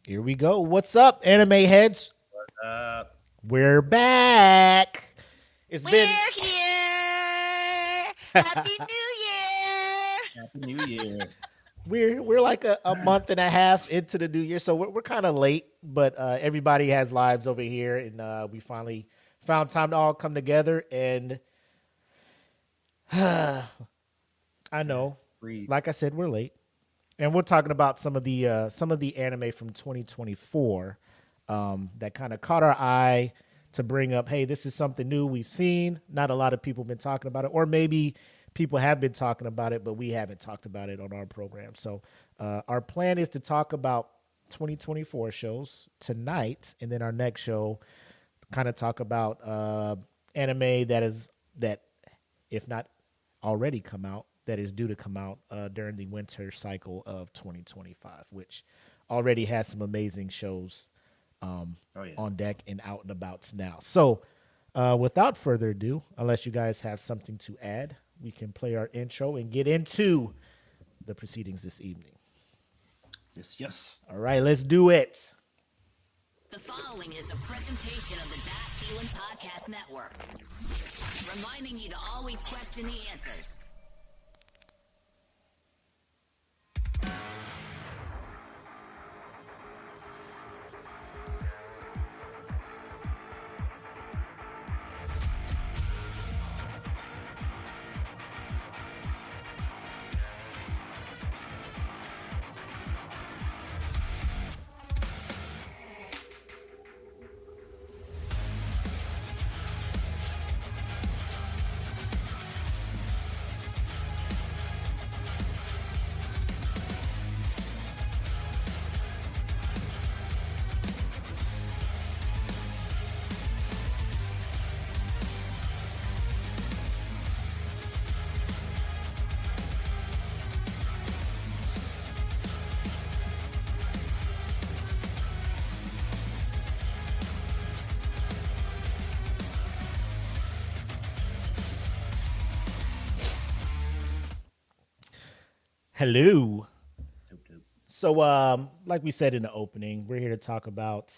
Here we go. What's up, anime heads? Uh, We're back. It's We're been here. Happy New Year. Happy New Year. we're like a month and a half into the new year, so we're kind of late. But everybody has lives over here, and we finally found time to all come together. And I know, Breathe. like I said, we're late, and we're talking about some of the anime from 2024 that kind of caught our eye to bring up. Hey, this is something new we've seen. Not a lot of people have been talking about it, or maybe people have been talking about it, but we haven't talked about it on our program. So our plan is to talk about 2024 shows tonight, and then our next show kind of talk about anime that if not already come out, that is due to come out during the winter cycle of 2025, which already has some amazing shows Oh yeah. on deck and out and about now. So, without further ado, unless you guys have something to add, we can play our intro and get into the proceedings this evening. Yes. All right, let's do it. The following is a presentation of the That Feeling Podcast Network, reminding you to always question the answers. Hello. Dope, dope. So, like we said in the opening, we're here to talk about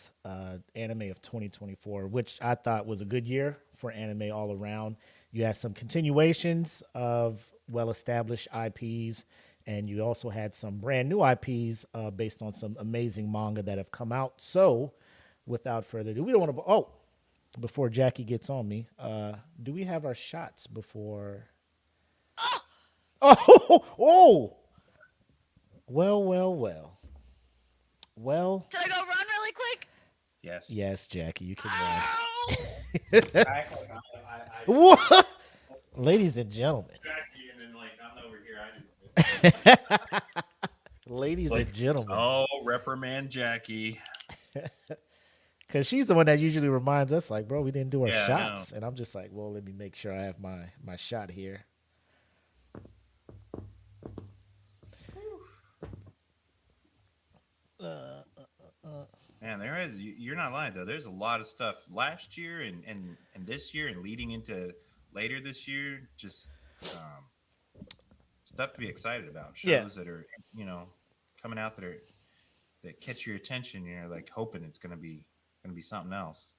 anime of 2024, which I thought was a good year for anime all around. You had some continuations of well-established IPs, and you also had some brand new IPs based on some amazing manga that have come out. So, without further ado, we don't want to. Oh, before Jackie gets on me, do we have our shots before? Oh, Oh, oh. Well. Well, should I go run really quick? Yes. yes, Jackie, you can Ow. run. What? Ladies and gentlemen. Ladies and gentlemen. Oh, reprimand Jackie. Because she's the one that usually reminds us, like, bro, we didn't do our Yeah, I shots. And I'm just like, well, let me make sure I have my shot here. Man, there is. You're not lying though. There's a lot of stuff last year and this year and leading into later this year. Just stuff to be excited about. Shows Yeah. that are coming out that catch your attention. You're like hoping it's gonna be something else.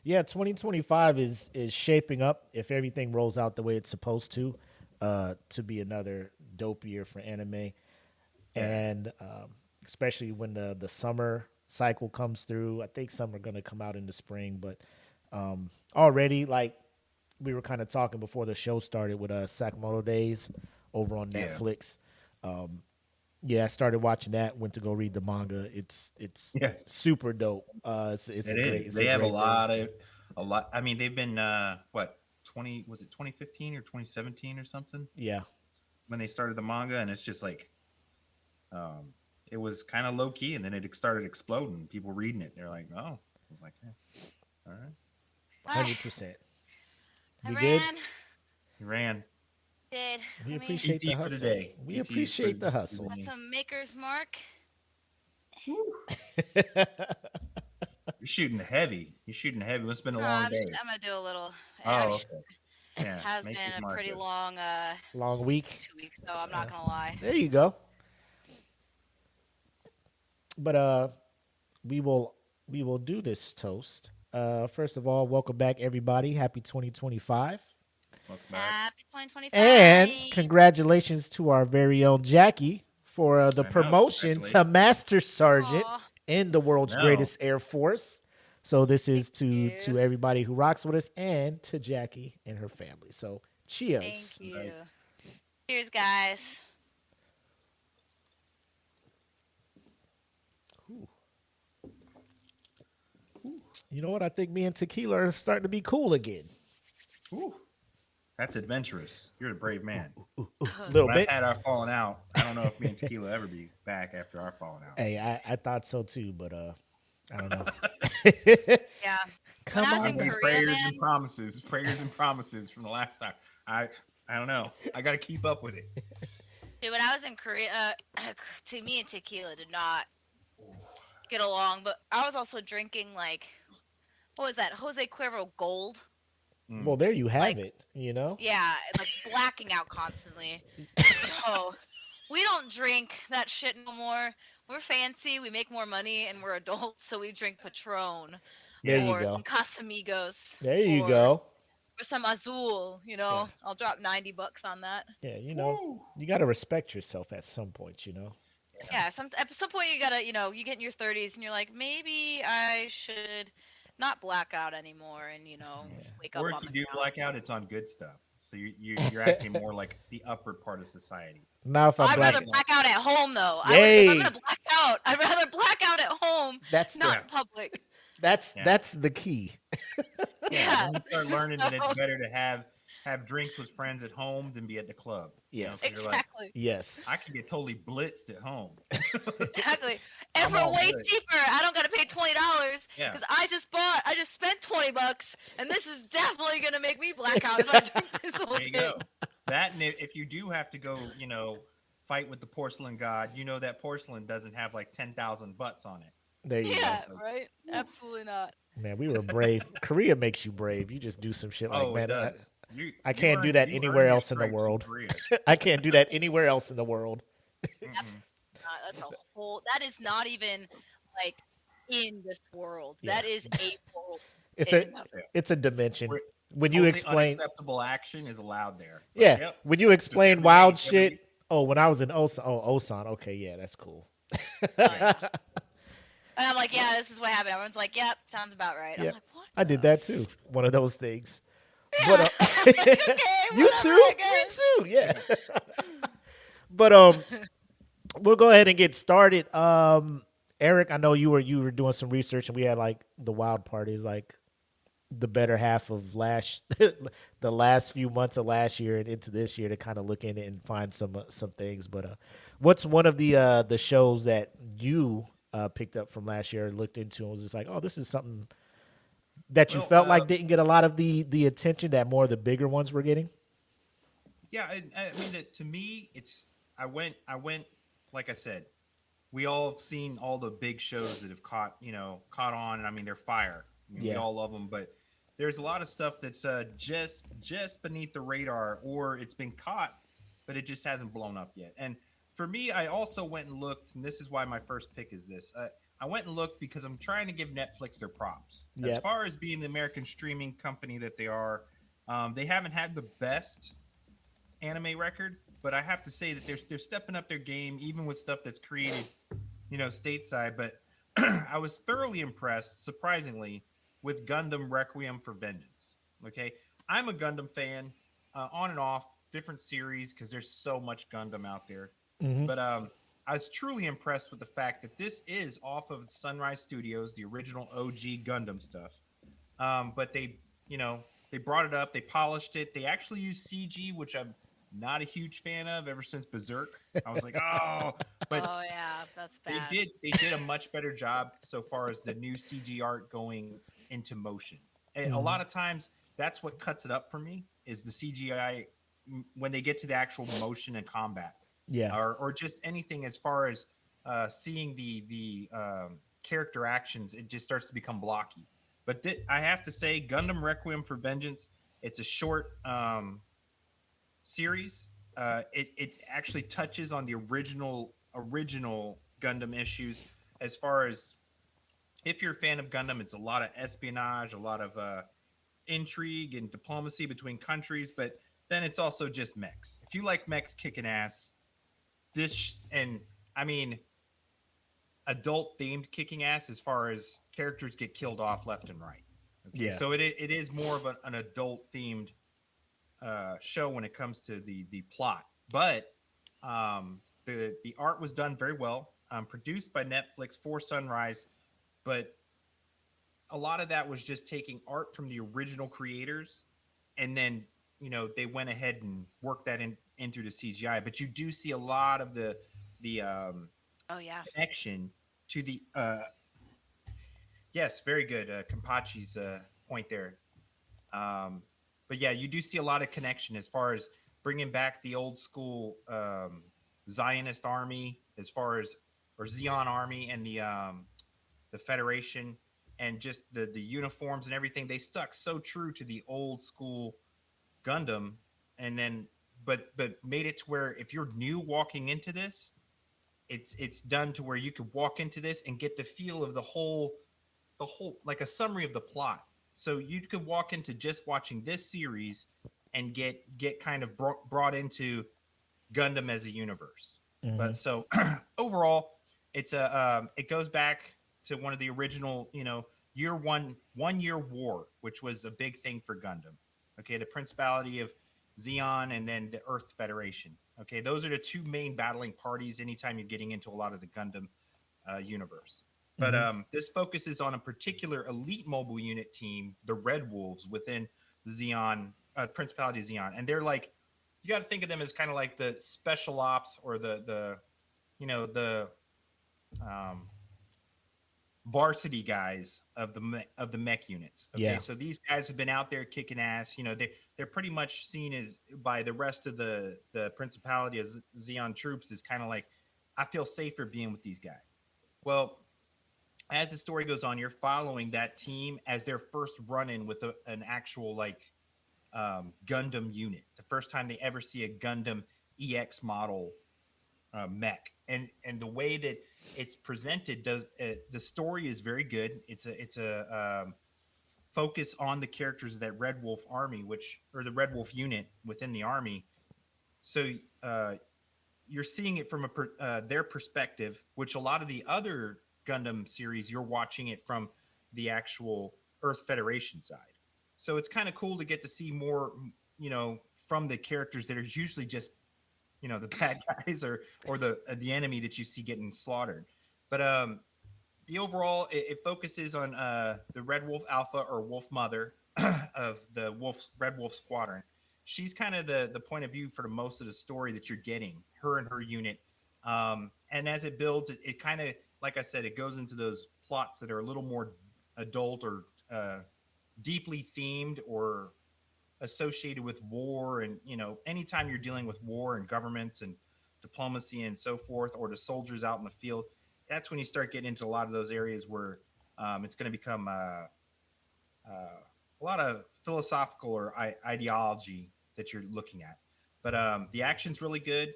Yeah, 2025 is shaping up, if everything rolls out the way it's supposed to be another dope year for anime. Yeah. And especially when the summer cycle comes through. I think some are going to come out in the spring, but already, like we were kind of talking before the show started with Sakamoto Days over on Yeah. Netflix. Yeah, I started watching that. Went to go read the manga. It's Yeah. super dope. It's It a great. is. It's They a have great a lot. I mean, they've been what 2015 or 2017 or something Yeah, when they started the manga, and it's just like it was kind of low key, and then it started exploding. People reading it, they're like, "Oh," I was like, "Yeah, all right." 100%. I We good? ran. He ran. Did. We Let me appreciate the ET for hustle. today. We ET appreciate the for hustle. got some Maker's Mark. You're shooting heavy. You're shooting heavy. It's been a No, long I'm day. gonna do a little. Oh, It okay. Yeah, has make been this a mark pretty up. long Long week. 2 weeks, so I'm not gonna lie. There you go. But we will do this toast. First of all, welcome back everybody. Happy 2025. Welcome back. Happy 2025. And congratulations to our very own Jackie for the I know, promotion to congratulations. Master Sergeant Aw. in the world's No. greatest Air Force. So this is Thank to you. everybody who rocks with us and to Jackie and her family. So cheers. Thank you. Right. Cheers, guys. You know what? I think me and Tequila are starting to be cool again. Ooh, that's adventurous. You're a brave man. A little When bit. I've had our falling out, I don't know if me and Tequila ever be back after our falling out. Hey, I thought so too, but I don't know. Yeah. Come When I was on. in back. Korea, prayers man. and promises from the last time. I don't know. I got to keep up with it. Dude, when I was in Korea, to me and Tequila did not get along, but I was also drinking like, what was that? Jose Cuervo Gold. Well, there you have Like- it. You know. Yeah, and, like blacking out constantly. So we don't drink that shit no more. We're fancy, we make more money, and we're adults, so we drink Patron. There you or go. some Casamigos. There you or, go. Or some Azul, you know. I'll drop $90 on that. Yeah, you know, Woo. you got to respect yourself at some point. You know. Yeah, at some point you gotta, you get in your 30s and you're like, maybe I should not black out anymore and, wake Or up if on you the do couch. black out, it's on good stuff. So you're acting more like the upper part of society. Now if I'm I'd black, rather black out at home, though. Yay. If I'm gonna black out, I'd rather black out at home, that's not the, in public. Yeah. that's the key. Yeah. When you start learning that it's So- better to have drinks with friends at home than be at the club. Yes. 'Cause you're like, Exactly. Yes. I can get totally blitzed at home. Exactly. And I'm for all way good. cheaper, I don't gotta pay $20 Yeah. because I just spent $20, and this is definitely gonna make me black out if I drink this whole There you thing. go. That and if you do have to go, fight with the porcelain god, that porcelain doesn't have like 10,000 butts on it. There you Yeah, go. right. Absolutely not. Man, we were brave. Korea makes you brave. You just do some shit like, Oh, man, it does. I can't do that anywhere else in the world. I can't do that anywhere else in the world. That's a whole. That is not even like in this world. Yeah. That is a world. It's in a and of it. it's a dimension. We're- When you Only explain, unacceptable action is allowed there. It's yeah, like, yep. when you explain every wild day, shit. Oh, when I was in Osan, okay, yeah, that's cool. And I'm like, yeah, this is what happened. Everyone's like, yep, sounds about right. Yeah. I'm like, what? I did that too. One of those things. Yeah. But Okay, you whatever, too, I me guess. too, yeah. But we'll go ahead and get started. Eric, I know you were doing some research, and we had like the wild parties, like the better half of the last few months of last year and into this year to kind of look in it and find some things. But what's one of the shows that you picked up from last year and looked into and was just like, oh, this is something that you Well, felt like didn't get a lot of the attention that more of the bigger ones were getting? Yeah, I mean, to me, I went. Like I said, we all have seen all the big shows that have caught on, and I mean, they're fire. I mean, Yeah. We all love them, but there's a lot of stuff that's just beneath the radar, or it's been caught, but it just hasn't blown up yet. And for me, I also went and looked, and this is why my first pick is this. I went and looked because I'm trying to give Netflix their props. As Yep. far as being the American streaming company that they are, they haven't had the best anime record, but I have to say that they're stepping up their game, even with stuff that's created, stateside. But I was thoroughly impressed, surprisingly, with Gundam Requiem for Vengeance. Okay, I'm a Gundam fan, on and off, different series because there's so much Gundam out there. Mhm. But I was truly impressed with the fact that this is off of Sunrise Studios, the original OG Gundam stuff. But they brought it up, they polished it. They actually used CG, which I'm not a huge fan of ever since Berserk. I was like, oh, but Oh yeah, that's bad. they did a much better job so far as the new CG art going into motion. And a lot of times that's what cuts it up for me is the CGI when they get to the actual motion and combat. Yeah. Or just anything as far as seeing the character actions, it just starts to become blocky. But I have to say, Gundam Requiem for Vengeance, it's a short series. It actually touches on the original Gundam issues as far as if you're a fan of Gundam, it's a lot of espionage, a lot of intrigue and diplomacy between countries, but then it's also just mechs. If you like mechs kicking ass, and I mean adult themed kicking ass as far as characters get killed off left and right. Okay, Yeah. so it is more of an adult themed show when it comes to the plot, but the art was done very well. Produced by Netflix for Sunrise, but a lot of that was just taking art from the original creators, and then they went ahead and worked that in through the CGI. But you do see a lot of the Oh yeah. connection to the yes, very good, Kampachi's point there. But yeah, you do see a lot of connection as far as bringing back the old school Zionist army, as far as or Zeon army, and the Federation, and just the uniforms and everything. They stuck so true to the old school Gundam, and then but made it to where if you're new walking into this, it's done to where you could walk into this and get the feel of the whole like a summary of the plot. So you could walk into just watching this series and get kind of brought into Gundam as a universe. Hmm. But so overall, it goes back to one of the original, year 1 year war, which was a big thing for Gundam. Okay, the Principality of Zeon and then the Earth Federation. Okay, those are the two main battling parties anytime you're getting into a lot of the Gundam universe. But Hmm. this focuses on a particular elite mobile unit team, the Red Wolves, within the Zeon Principality of Zeon, and they're like, you got to think of them as kind of like the special ops, or the um, varsity guys of the mech units. Okay, Yeah. so these guys have been out there kicking ass. They're pretty much seen as by the rest of the Principality of Zeon troops is kind of like, I feel safer being with these guys. Well, as the story goes on, you're following that team as their first run in with an actual like Gundam unit. The first time they ever see a Gundam EX model mech, and the way that it's presented does the story is very good. It's a focus on the characters of that Red Wolf army, or the Red Wolf unit within the army. So uh, you're seeing it from their perspective, which a lot of the other Gundam series you're watching it from the actual Earth Federation side. So it's kind of cool to get to see more, from the characters that are usually just, the bad guys, or the enemy that you see getting slaughtered. But the overall, it focuses on the Red Wolf Alpha, or Wolf Mother, of the Red Wolf Squadron. She's kind of the point of view for the most of the story that you're getting, her and her unit. And as it builds, it kind of, like I said, it goes into those plots that are a little more adult, or deeply themed, or associated with war. And anytime you're dealing with war and governments and diplomacy and so forth, or the soldiers out in the field, that's when you start getting into a lot of those areas where it's going to become a lot of philosophical or ideology that you're looking at. But the action's really good.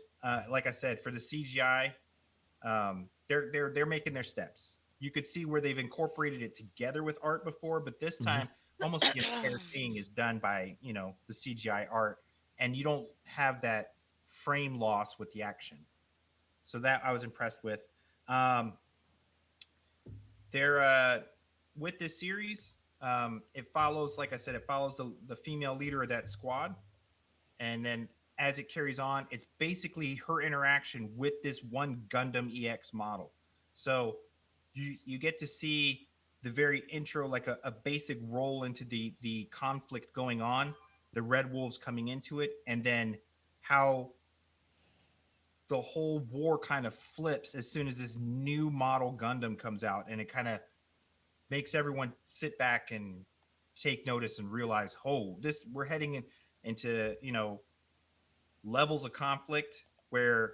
Like I said, for the CGI, they're making their steps. You could see where they've incorporated it together with art before, but this Hmm. time almost the entire thing is done by the CGI art, and you don't have that frame loss with the action. So that I was impressed with. Um, they're with this series. It follows, like I said, it follows the female leader of that squad, and then as it carries on, it's basically her interaction with this one Gundam EX model. So you get to see the very intro, like a basic roll into the conflict going on, the Red Wolves coming into it, and then how the whole war kind of flips as soon as this new model Gundam comes out, and it kind of makes everyone sit back and take notice and realize, oh, this we're heading into levels of conflict where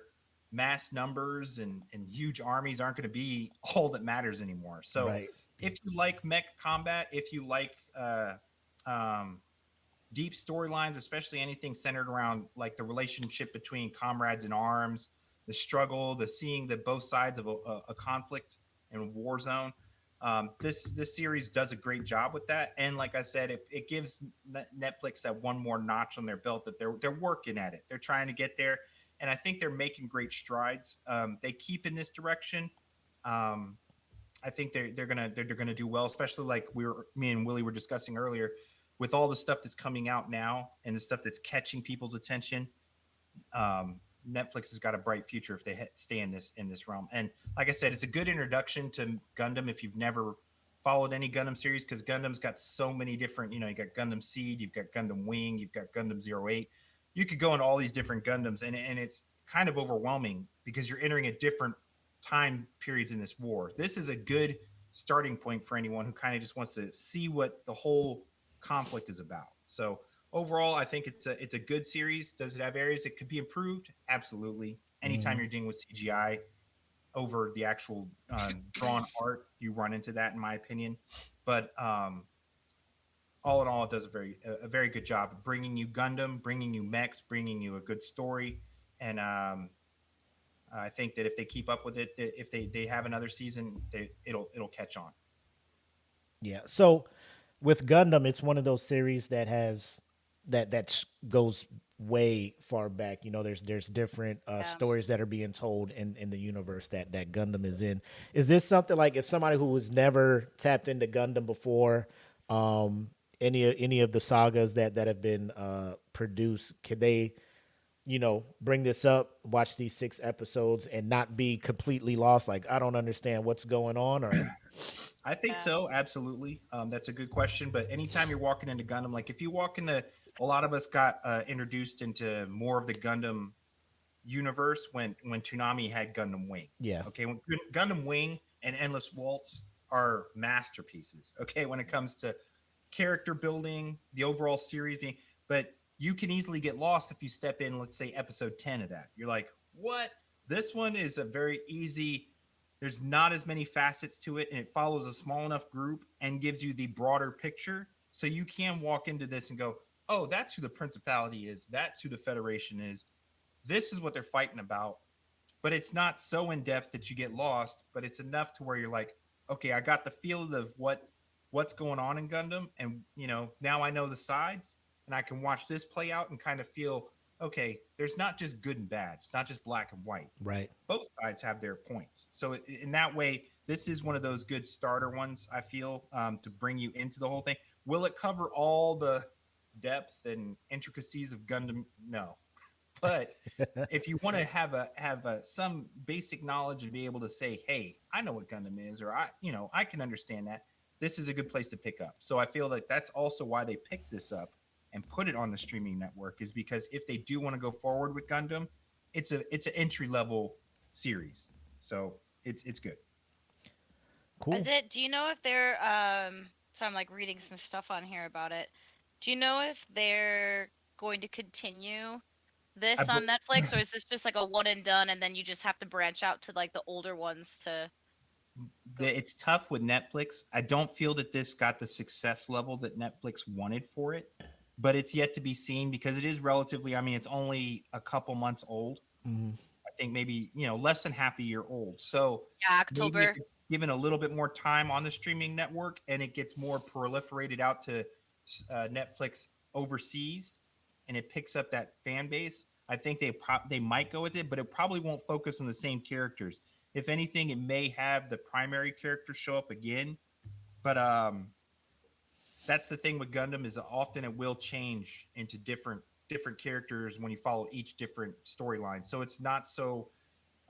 mass numbers and huge armies aren't going to be all that matters anymore. So Right. if you like mech combat, if you like um, deep storylines, especially anything centered around like the relationship between comrades in arms, the struggle, the seeing the both sides of a conflict and war zone, This series does a great job with that, and like I said, it gives Netflix that one more notch on their belt that they're working at it. They're trying to get there, and I think they're making great strides. They keep in this direction. Um, I think they're gonna do well, especially like me and Willie were discussing earlier, with all the stuff that's coming out now and the stuff that's catching people's attention. Um, Netflix has got a bright future if they stay in this realm. And like I said, it's a good introduction to Gundam if you've never followed any Gundam series, because Gundam's got so many different. You got Gundam Seed, you've got Gundam Wing, you've got Gundam 08. You could go into all these different Gundams, and it's kind of overwhelming because you're entering a different time periods in this war. This is a good starting point for anyone who kind of just wants to see what the whole conflict is about. So overall, I think it's a good series. Does it have areas that could be improved? Absolutely. Anytime you're dealing with CGI over the actual drawn art, you run into that, in my opinion. But all in all, it does a very good job of bringing you Gundam, bringing you mechs, bringing you a good story, and I think that if they keep up with it, if they have another season, it'll catch on. Yeah. So with Gundam, it's one of those series that has goes way far back. There's different stories that are being told in the universe that Gundam is in. Is this something like, as somebody who was never tapped into Gundam before, any of the sagas that have been produced, could they, bring this up, watch these 6 episodes, and not be completely lost? Like, I don't understand what's going on, or I think so, absolutely. That's a good question. But anytime you're walking into Gundam, like if you walk into, a lot of us got introduced into more of the Gundam universe when Toonami had Gundam Wing. Yeah. Okay. When Gundam Wing and Endless Waltz are masterpieces. Okay. When it comes to character building, the overall series being, but you can easily get lost if you step in, let's say, episode 10 of that. You're like, what? This one is a very easy. There's not as many facets to it, and it follows a small enough group and gives you the broader picture. So you can walk into this and go, oh, that's who the Principality is. That's who the Federation is. This is what they're fighting about. But it's not so in depth that you get lost, but it's enough to where you're like, okay, I got the feel of what's going on in Gundam, and now I know the sides, and I can watch this play out and kind of feel, okay, there's not just good and bad. It's not just black and white. right. Both sides have their points. So in that way, this is one of those good starter ones, I feel, to bring you into the whole thing. Will it cover all the depth and intricacies of Gundam? No. But if you want to have some basic knowledge and be able to say, hey, I know what Gundam is, or I can understand that, this is a good place to pick up. So I feel like that's also why they picked this up and put it on the streaming network, is because if they do want to go forward with Gundam, it's an entry level series, so it's good. Cool. Do you know if they're so I'm like reading some stuff on here about it. Do you know if they're going to continue this I on Netflix, or is this just like a one and done, and then you just have to branch out to like the older ones to? It's tough with Netflix. I don't feel that this got the success level that Netflix wanted for it, but it's yet to be seen because it is relatively. I mean, it's only a couple months old. I think maybe less than half a year old. So Yeah, maybe October. if it's given a little bit more time on the streaming network and it gets more proliferated out to Netflix overseas, and it picks up that fan base, I think they might go with it, but it probably won't focus on the same characters. If anything, it may have the primary character show up again, but that's the thing with Gundam, is often it will change into different characters when you follow each different storyline. So it's not so.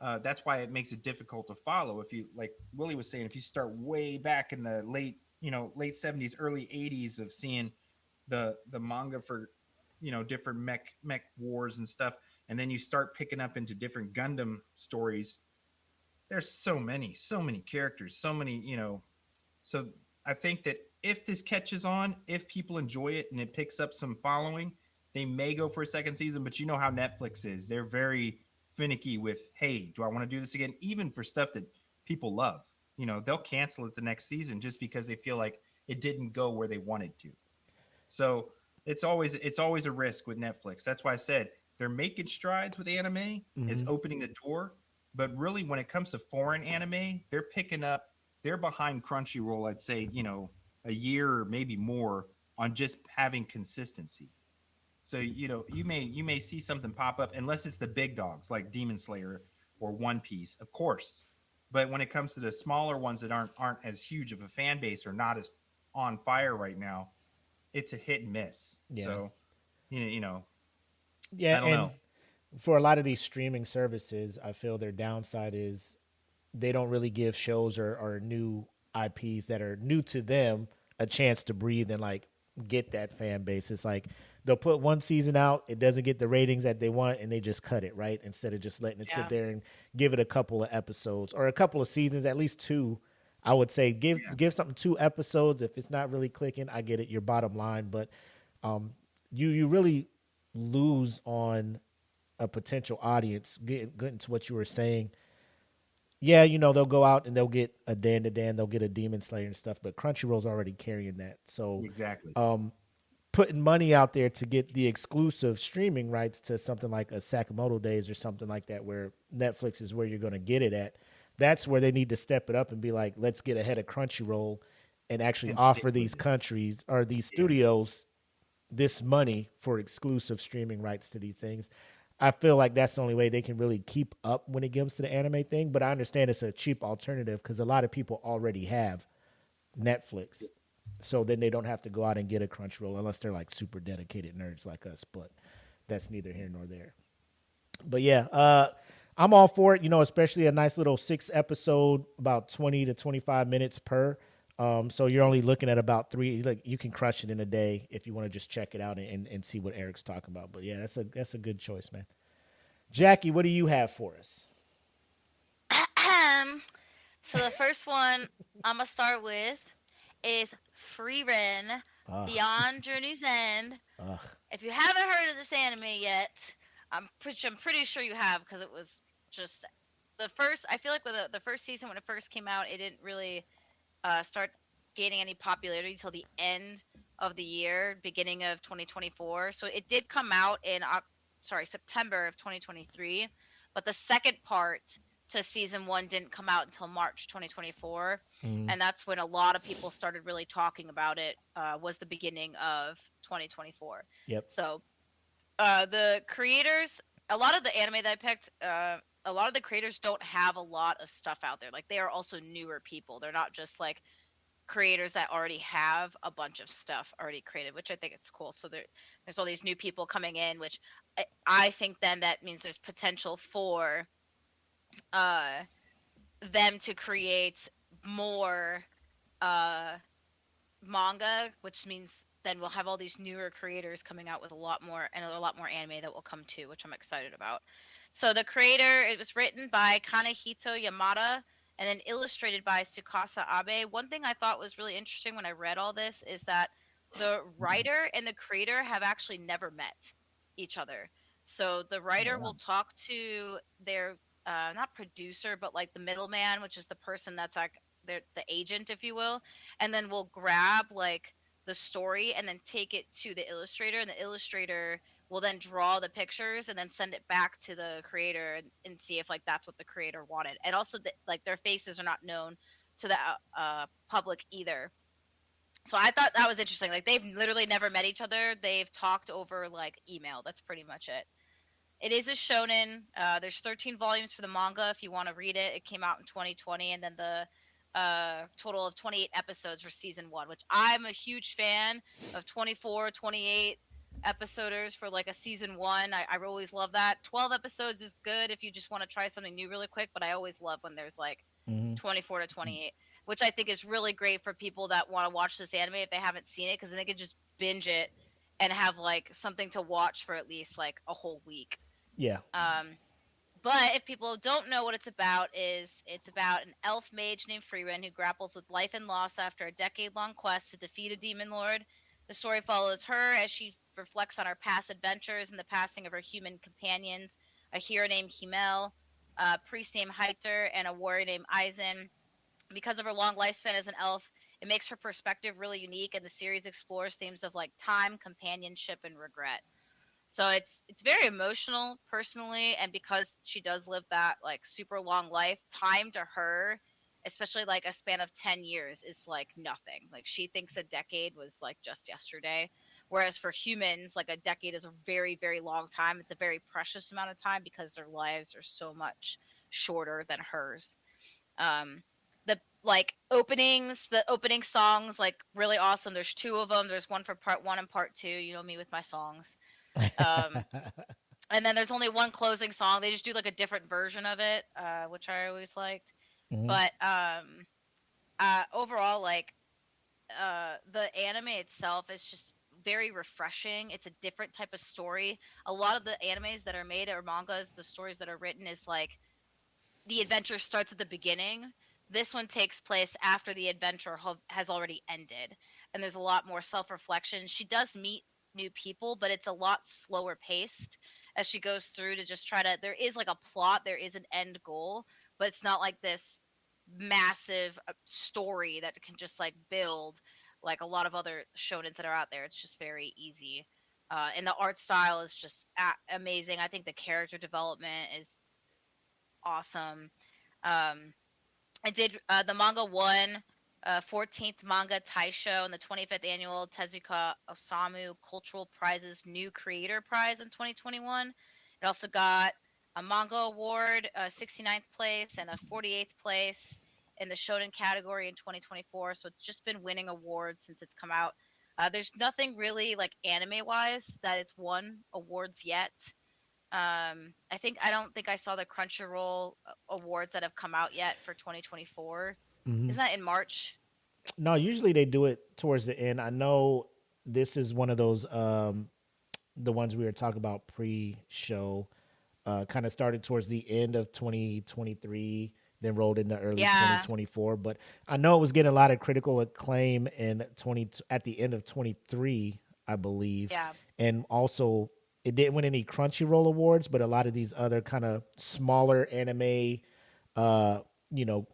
That's why it makes it difficult to follow. If you, like Willie was saying, if you start way back in the late 70s, early 80s of seeing the manga for different mech wars and stuff, and then you start picking up into different Gundam stories. There's so many characters, so many. So I think that if this catches on, if people enjoy it and it picks up some following, they may go for a second season. But you know how Netflix is. They're very finicky with, hey, do I want to do this again? Even for stuff that people love, they'll cancel it the next season just because they feel like it didn't go where they wanted to. So it's always a risk with Netflix. That's why I said they're making strides with anime, is opening the door. But really, when it comes to foreign anime, they're picking up they're behind Crunchyroll, I'd say, a year or maybe more on just having consistency. So, you may see something pop up unless it's the big dogs like Demon Slayer or One Piece, of course. But when it comes to the smaller ones that aren't as huge of a fan base or not as on fire right now, it's a hit and miss. Yeah. So, you know, Yeah, I don't and know. for a lot of these streaming services, I feel their downside is they don't really give shows or new IPs that are new to them a chance to breathe and like get that fan base. It's like they'll put one season out, it doesn't get the ratings that they want, and they just cut it, right? Instead of just letting it sit Yeah. there and give it a couple of episodes or a couple of seasons, at least two. I would say give something 2 episodes. If it's not really clicking, I get it, your bottom line, but you really lose on a potential audience. Getting to what you were saying, yeah, they'll go out and they'll get a Dan to Dan, they'll get a Demon Slayer and stuff, but Crunchyroll's already carrying that. So Exactly. putting money out there to get the exclusive streaming rights to something like a Sakamoto Days or something like that, where Netflix is where you're going to get it at, that's where they need to step it up and be like, let's get ahead of Crunchyroll and actually And stick offer with these it. countries or these Yeah. studios this money for exclusive streaming rights to these things. I feel like that's the only way they can really keep up when it comes to the anime thing. But I understand it's a cheap alternative because a lot of people already have Netflix. So then they don't have to go out and get a Crunchyroll unless they're like super dedicated nerds like us. But that's neither here nor there. But yeah, I'm all for it. Especially a nice little 6 episode, about 20 to 25 minutes per. So you're only looking at about three. Like you can crush it in a day if you want to just check it out and see what Eric's talking about. But yeah, that's a good choice, man. Jackie, what do you have for us? So the first one I'm gonna start with is Frieren Ugh, Beyond Journey's End. ugh. If you haven't heard of this anime yet, I'm pretty sure you have because it was just the first. I feel like with the first season when it first came out, it didn't really start gaining any popularity until the end of the year, beginning of 2024. So it did come out in September of 2023, but the second part to season 1 didn't come out until March 2024, Mm, and that's when a lot of people started really talking about it. Was the beginning of 2024. yep. So the creators, a lot of the anime that I picked, a lot of the creators don't have a lot of stuff out there. Like they are also newer people. They're not just like creators that already have a bunch of stuff already created, which I think it's cool. So there's all these new people coming in, which I think then that means there's potential for uh, them to create more uh, manga, which means then we'll have all these newer creators coming out with a lot more and a lot more anime that will come too, which I'm excited about. So the creator, it was written by Kanehito Yamada and then illustrated by Tsukasa Abe. One thing I thought was really interesting when I read all this is that the writer and the creator have actually never met each other. So the Oh, writer wow. will talk to their not producer, but like the middleman, which is the person that's like the agent, if you will, and then we'll grab like the story and then take it to the illustrator, and the illustrator will then draw the pictures and then send it back to the creator and see if like that's what the creator wanted. And also like their faces are not known to the public either. So I thought that was interesting. Like they've literally never met each other. They've talked over like email. That's pretty much it. It is a shonen. There's 13 volumes for the manga if you want to read it. It came out in 2020, and then the total of 28 episodes for season 1, which I'm a huge fan of 24, 28 episoders for like a season 1. I always love that. 12 episodes is good if you just want to try something new really quick, but I always love when there's like Hmm. 24 to 28, which I think is really great for people that want to watch this anime if they haven't seen it, because then they can just binge it and have like something to watch for at least like a whole week. Yeah. Um, but if people don't know what it's about an elf mage named Frieren who grapples with life and loss after a decade-long quest to defeat a demon lord. The story follows her as she reflects on her past adventures and the passing of her human companions, a hero named Himmel, a priest named Heiter, and a warrior named Eisen. Because of her long lifespan as an elf, it makes her perspective really unique, and the series explores themes of like time, companionship, and regret. So it's very emotional personally, and because she does live that like super long life, time to her especially like a span of 10 years is like nothing. Like she thinks a decade was like just yesterday. Whereas for humans, like a decade is a very, very long time. It's a very precious amount of time because their lives are so much shorter than hers. The like openings, the opening songs, like really awesome. There's two of them. There's one for part one and part two. You know me with my songs. Um, and then there's only one closing song. They just do like a different version of it, which I always liked. Mhm. But overall, like the anime itself is just very refreshing. It's a different type of story. A lot of the animes that are made or mangas, the stories that are written is like the adventure starts at the beginning. This one takes place after the adventure has already ended, and there's a lot more self-reflection. She does meet new people, but it's a lot slower paced as she goes through to just try to. There is like a plot, there is an end goal, but it's not like this massive story that can just like build like a lot of other shonens that are out there. It's just very easy. And the art style is just amazing. I think the character development is awesome. Um, I did the manga won 14th manga Taisho and the 25th annual Tezuka Osamu Cultural Prizes New Creator Prize in 2021. It also got a manga award, 69th place, and a 48th place in the shonen category in 2024. So it's just been winning awards since it's come out. There's nothing really like anime wise that it's won awards yet. I don't think I saw the Crunchyroll awards that have come out yet for 2024. Mhm. Isn't that in March? No, usually they do it towards the end. I know this is one of those the ones we were talking about pre-show. Kind of started towards the end of 2023, then rolled into early Yeah, 2024. But I know it was getting a lot of critical acclaim in 20 at the end of 23, I believe, yeah, and also it didn't win any Crunchyroll awards, but a lot of these other kind of smaller anime, uh, you know,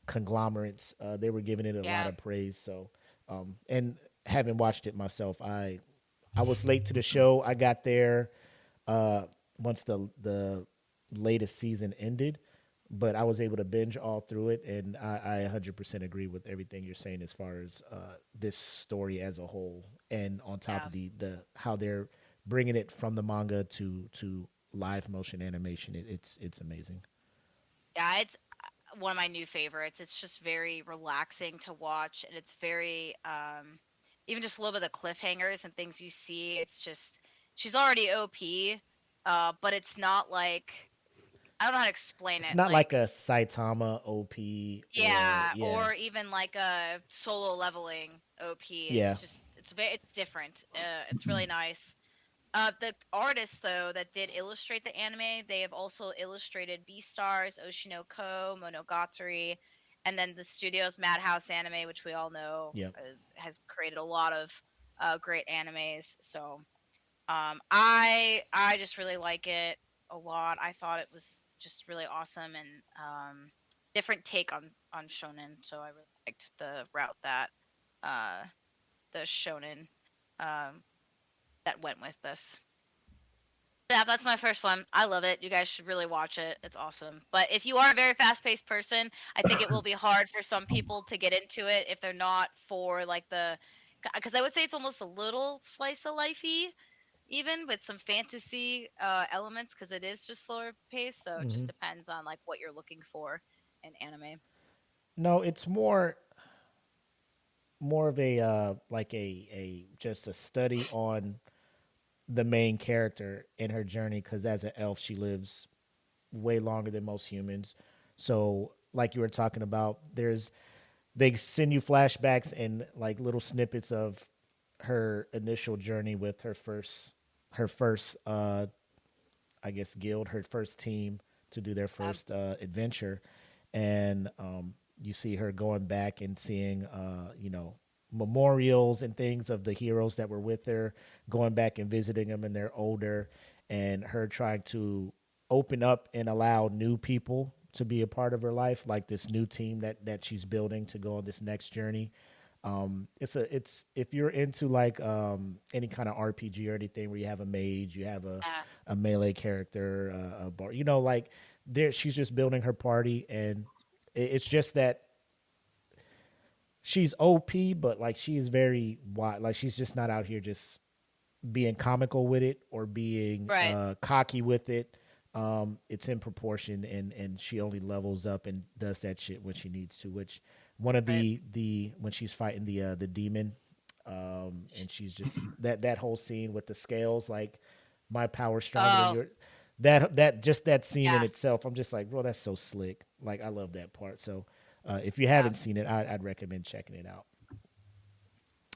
conglomerates, they were giving it a lot yeah, of praise. So, and having watched it myself, I was late to the show. I got there uh, once the latest season ended, but I was able to binge all through it, and I 100% agree with everything you're saying as far as this story as a whole, and on top yeah, of the how they're bringing it from the manga to live motion animation. It's amazing. yeah. It's one of my new favorites. It's just very relaxing to watch, and it's very even just a little bit of the cliffhangers and things you see. It's just she's already OP, but it's not like I don't know how to explain It's it. not like Like a Saitama OP or yeah, yeah or even like a solo leveling OP. yeah. It's different. It's really nice. The artists though that did illustrate the anime, they have also illustrated Beastars, Oshinoko, Monogatari, and then the studio's Madhouse Anime, which we all know Yeah. has created a lot of great animes. So I just really like it a lot. I thought it was just really awesome and different take on shonen. So I really liked the route that uh, the shonen um, that went with this. Yeah, that's my first one. I love it. You guys should really watch it. It's awesome. But if you are a very fast-paced person, I think it will be hard for some people to get into it if they're not for like the because I would say it's almost a little slice of lifey even with some fantasy elements because it is just slower pace. So it Hmm. just depends on like what you're looking for in anime. No, it's more of a like a just a study on the main character in her journey because as an elf she lives way longer than most humans. So like you were talking about, there's they send you flashbacks and like little snippets of her initial journey with her first I guess guild, her first team to do their first adventure, and you see her going back and seeing memorials and things of the heroes that were with her, going back and visiting them, and they're older, and her trying to open up and allow new people to be a part of her life, like this new team that she's building to go on this next journey. It's if you're into like any kind of RPG or anything where you have a mage, you have Yeah, a melee character, a bar, like there she's just building her party, and it's just that she's OP, but like she is very wide. Like she's just not out here just being comical with it or being Right. cocky with it. It's in proportion, and she only levels up and does that shit when she needs to. Which one of Right. the when she's fighting the demon, and she's just that whole scene with the scales, like my power's stronger than Oh, your. That just that scene in yeah. itself, I'm just like, bro, that's so slick. Like I love that part. So if you Yeah. haven't seen it, I'd recommend checking it out.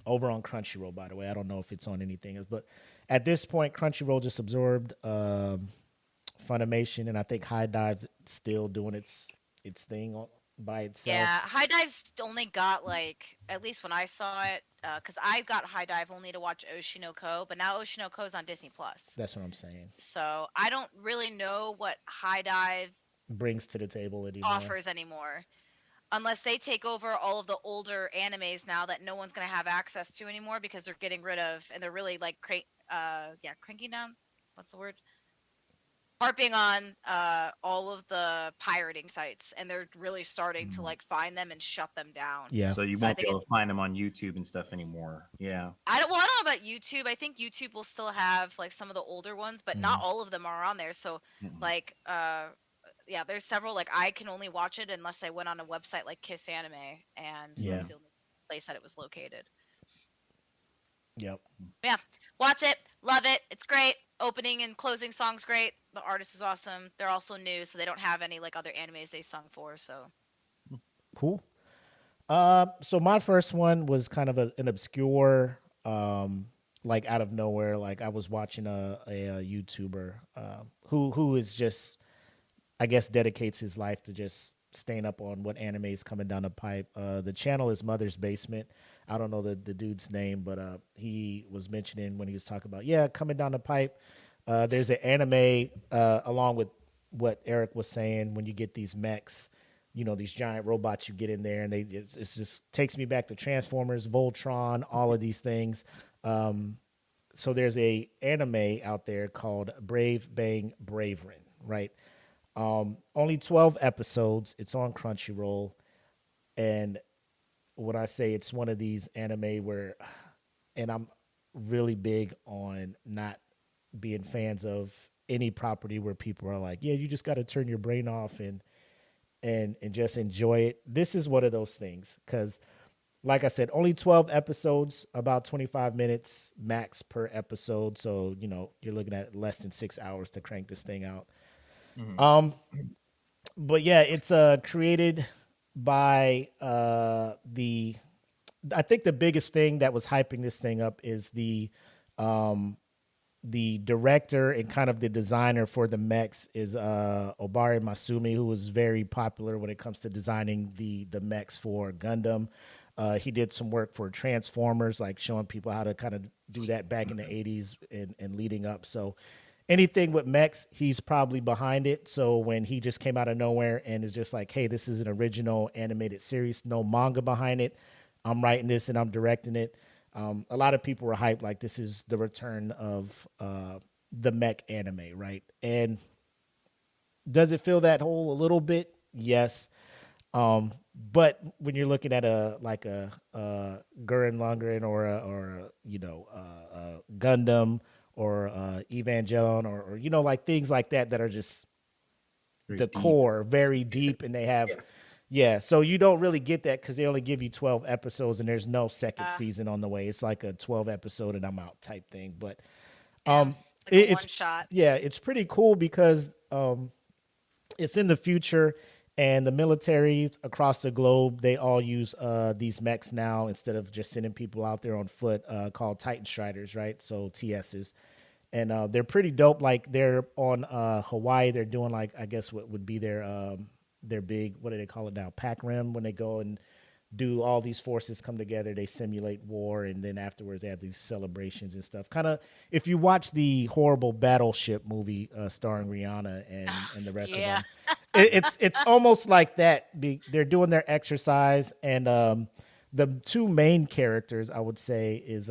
Over on Crunchyroll, by the way. I don't know if it's on anything else, but at this point, Crunchyroll just absorbed Funimation, and I think High Dive's still doing its thing by Yeah. itself. High Dive's only got like, at least when I saw it, because I got High Dive only to watch Oshinoko, but now Oshinoko's on Disney Plus. That's what I'm saying. So I don't really know what High Dive Brings to the table anymore. offers anymore, unless they take over all of the older animes now that no one's gonna have access to anymore because they're getting rid of, and they're really like cranking down. What's the word? Harping on all of the pirating sites, and they're really starting to like find them and shut them down. Yeah. So you So I won't be think able to find them on YouTube and stuff anymore. Yeah. I don't know about YouTube. I think YouTube will still have like some of the older ones, but not all of them are on there. So Mm-mm. like yeah, there's several, like I can only watch it unless I went on a website like Kiss Anime, and Yeah. that's the only place that it was located. Yep. Yeah, watch it, love it. It's great. Opening and closing songs great. The artist is awesome. They're also new, so they don't have any like other animes they sung for. So Cool. So my first one was kind of an obscure, like out of nowhere. Like I was watching a YouTuber who is just, I guess, dedicates his life to just staying up on what anime is coming down the pipe. The channel is Mother's Basement. I don't know the dude's name, but he was mentioning when he was talking about coming down the pipe. There's an anime along with what Eric was saying when you get these mechs, these giant robots, you get in there and it's just takes me back to Transformers, Voltron, all of these things. So there's a anime out there called Brave Bang Bravern, right? Only 12 episodes. It's on Crunchyroll. And when I say it's one of these anime where, and I'm really big on not being fans of any property where people are like, yeah, you just got to turn your brain off and just enjoy it. This is one of those things because, like I said, only 12 episodes, about 25 minutes max per episode. So, you're looking at less than 6 hours to crank this thing out. But yeah, it's created by I think the biggest thing that was hyping this thing up is the director and kind of the designer for the mechs is Obari Masumi, who was very popular when it comes to designing the mechs for Gundam. He did some work for Transformers, like showing people how to kind of do that back in the 80s and leading up. So anything with mechs, he's probably behind it. So when he just came out of nowhere and is just like, hey, this is an original animated series, no manga behind it. I'm writing this and I'm directing it. A lot of people were hyped, like this is the return of the mech anime, right? And does it fill that hole a little bit? Yes. But when you're looking at a Gurren Lagann or a Gundam or Evangelion or like things like that are just Very the deep. core, very deep, and they have. Yeah, so you don't really get that because they only give you 12 episodes and there's no second season on the way. It's like a 12 episode and I'm out type thing. But like a one it's shot. it's pretty cool because it's in the future and the militaries across the globe, they all use these mechs now instead of just sending people out there on foot called Titan Striders, right? So TSs. And they're pretty dope. Like they're on Hawaii. They're doing like, I guess what would be their big, what do they call it now? Pac Rim, when they go and do all these forces come together, they simulate war, and then afterwards they have these celebrations and stuff. Kind of, if you watch the horrible Battleship movie starring Rihanna and the rest of them, it's almost like that. They're doing their exercise, and the two main characters I would say is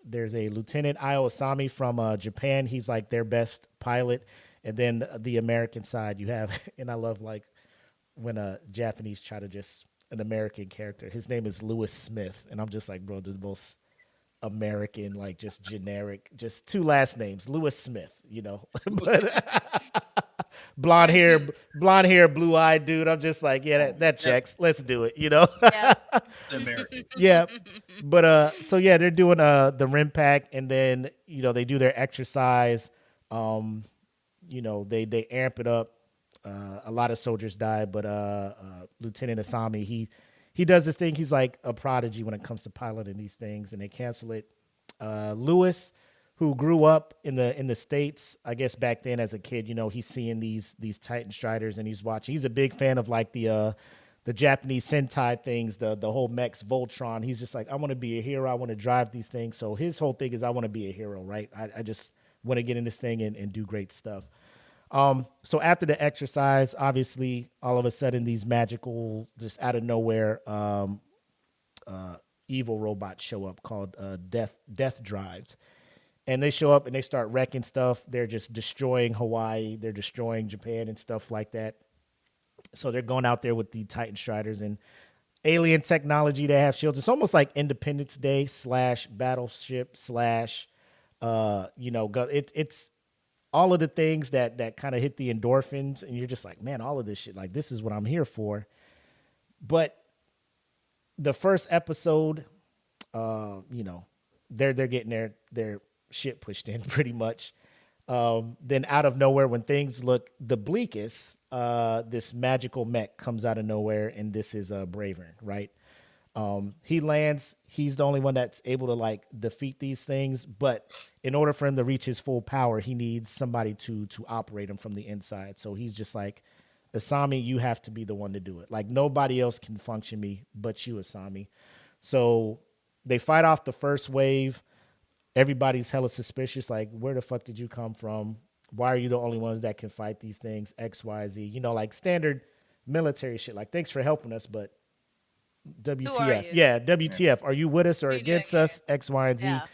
there's a Lieutenant Io Asami from Japan. He's like their best pilot. And then the American side you have, and I love like when Japanese try to just an American character. His name is Lewis Smith, and I'm just like, bro, the most American, like just generic, just two last names, Lewis Smith, but blonde hair, blue eyed dude. I'm just like, yeah, that checks. Let's do it, Yeah. It's the American. Yeah. But so yeah, they're doing the rim pack, and then they do their exercise. They amp it up. A lot of soldiers die, but Lieutenant Asami, he does this thing. He's like a prodigy when it comes to piloting these things, and they cancel it. Lewis, who grew up in the States, I guess back then as a kid, he's seeing these Titan Striders, and he's watching. He's a big fan of like the Japanese Sentai things, the whole mechs, Voltron. He's just like, I want to be a hero. I want to drive these things. So his whole thing is, I want to be a hero, right? I just want to get in this thing and do great stuff. So after the exercise, obviously, all of a sudden, these magical, just out of nowhere, evil robots show up called Death Drives. And they show up and they start wrecking stuff. They're just destroying Hawaii. They're destroying Japan and stuff like that. So they're going out there with the Titan Striders and alien technology. They have shields. It's almost like Independence Day / Battleship / it's all of the things that kind of hit the endorphins, and you're just like, man, all of this shit, like, this is what I'm here for. But the first episode, they're getting their shit pushed in pretty much. Then out of nowhere, when things look the bleakest, this magical mech comes out of nowhere, and this is Bravern, right? He lands. He's the only one that's able to like defeat these things. But in order for him to reach his full power, he needs somebody to operate him from the inside. So he's just like, Asami, you have to be the one to do it. Like, nobody else can function me but you, Asami. So they fight off the first wave. Everybody's hella suspicious. Like, where the fuck did you come from? Why are you the only ones that can fight these things? X, Y, Z. Like standard military shit. Like, thanks for helping us, but WTF. Yeah, WTF. Are you with us or against us? X, Y, and Z. Yeah.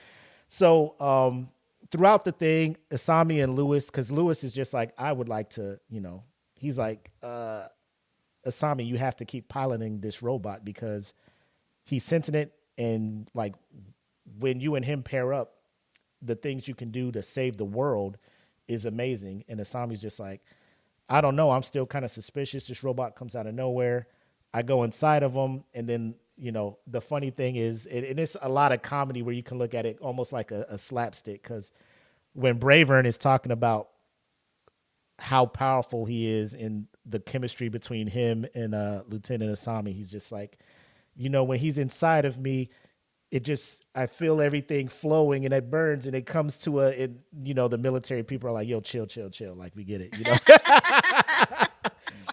So throughout the thing, Asami and Lewis, because Lewis is just like, I would like to, he's like, Asami, you have to keep piloting this robot because he's sentient, and like when you and him pair up, the things you can do to save the world is amazing. And Asami's just like, I don't know. I'm still kind of suspicious. This robot comes out of nowhere. I go inside of him, and then, the funny thing is, and it's a lot of comedy where you can look at it almost like a slapstick, because when Bravern is talking about how powerful he is in the chemistry between him and Lieutenant Asami, he's just like, when he's inside of me, I feel everything flowing, and it burns, and it comes to the military people are like, yo, chill. Like, we get it,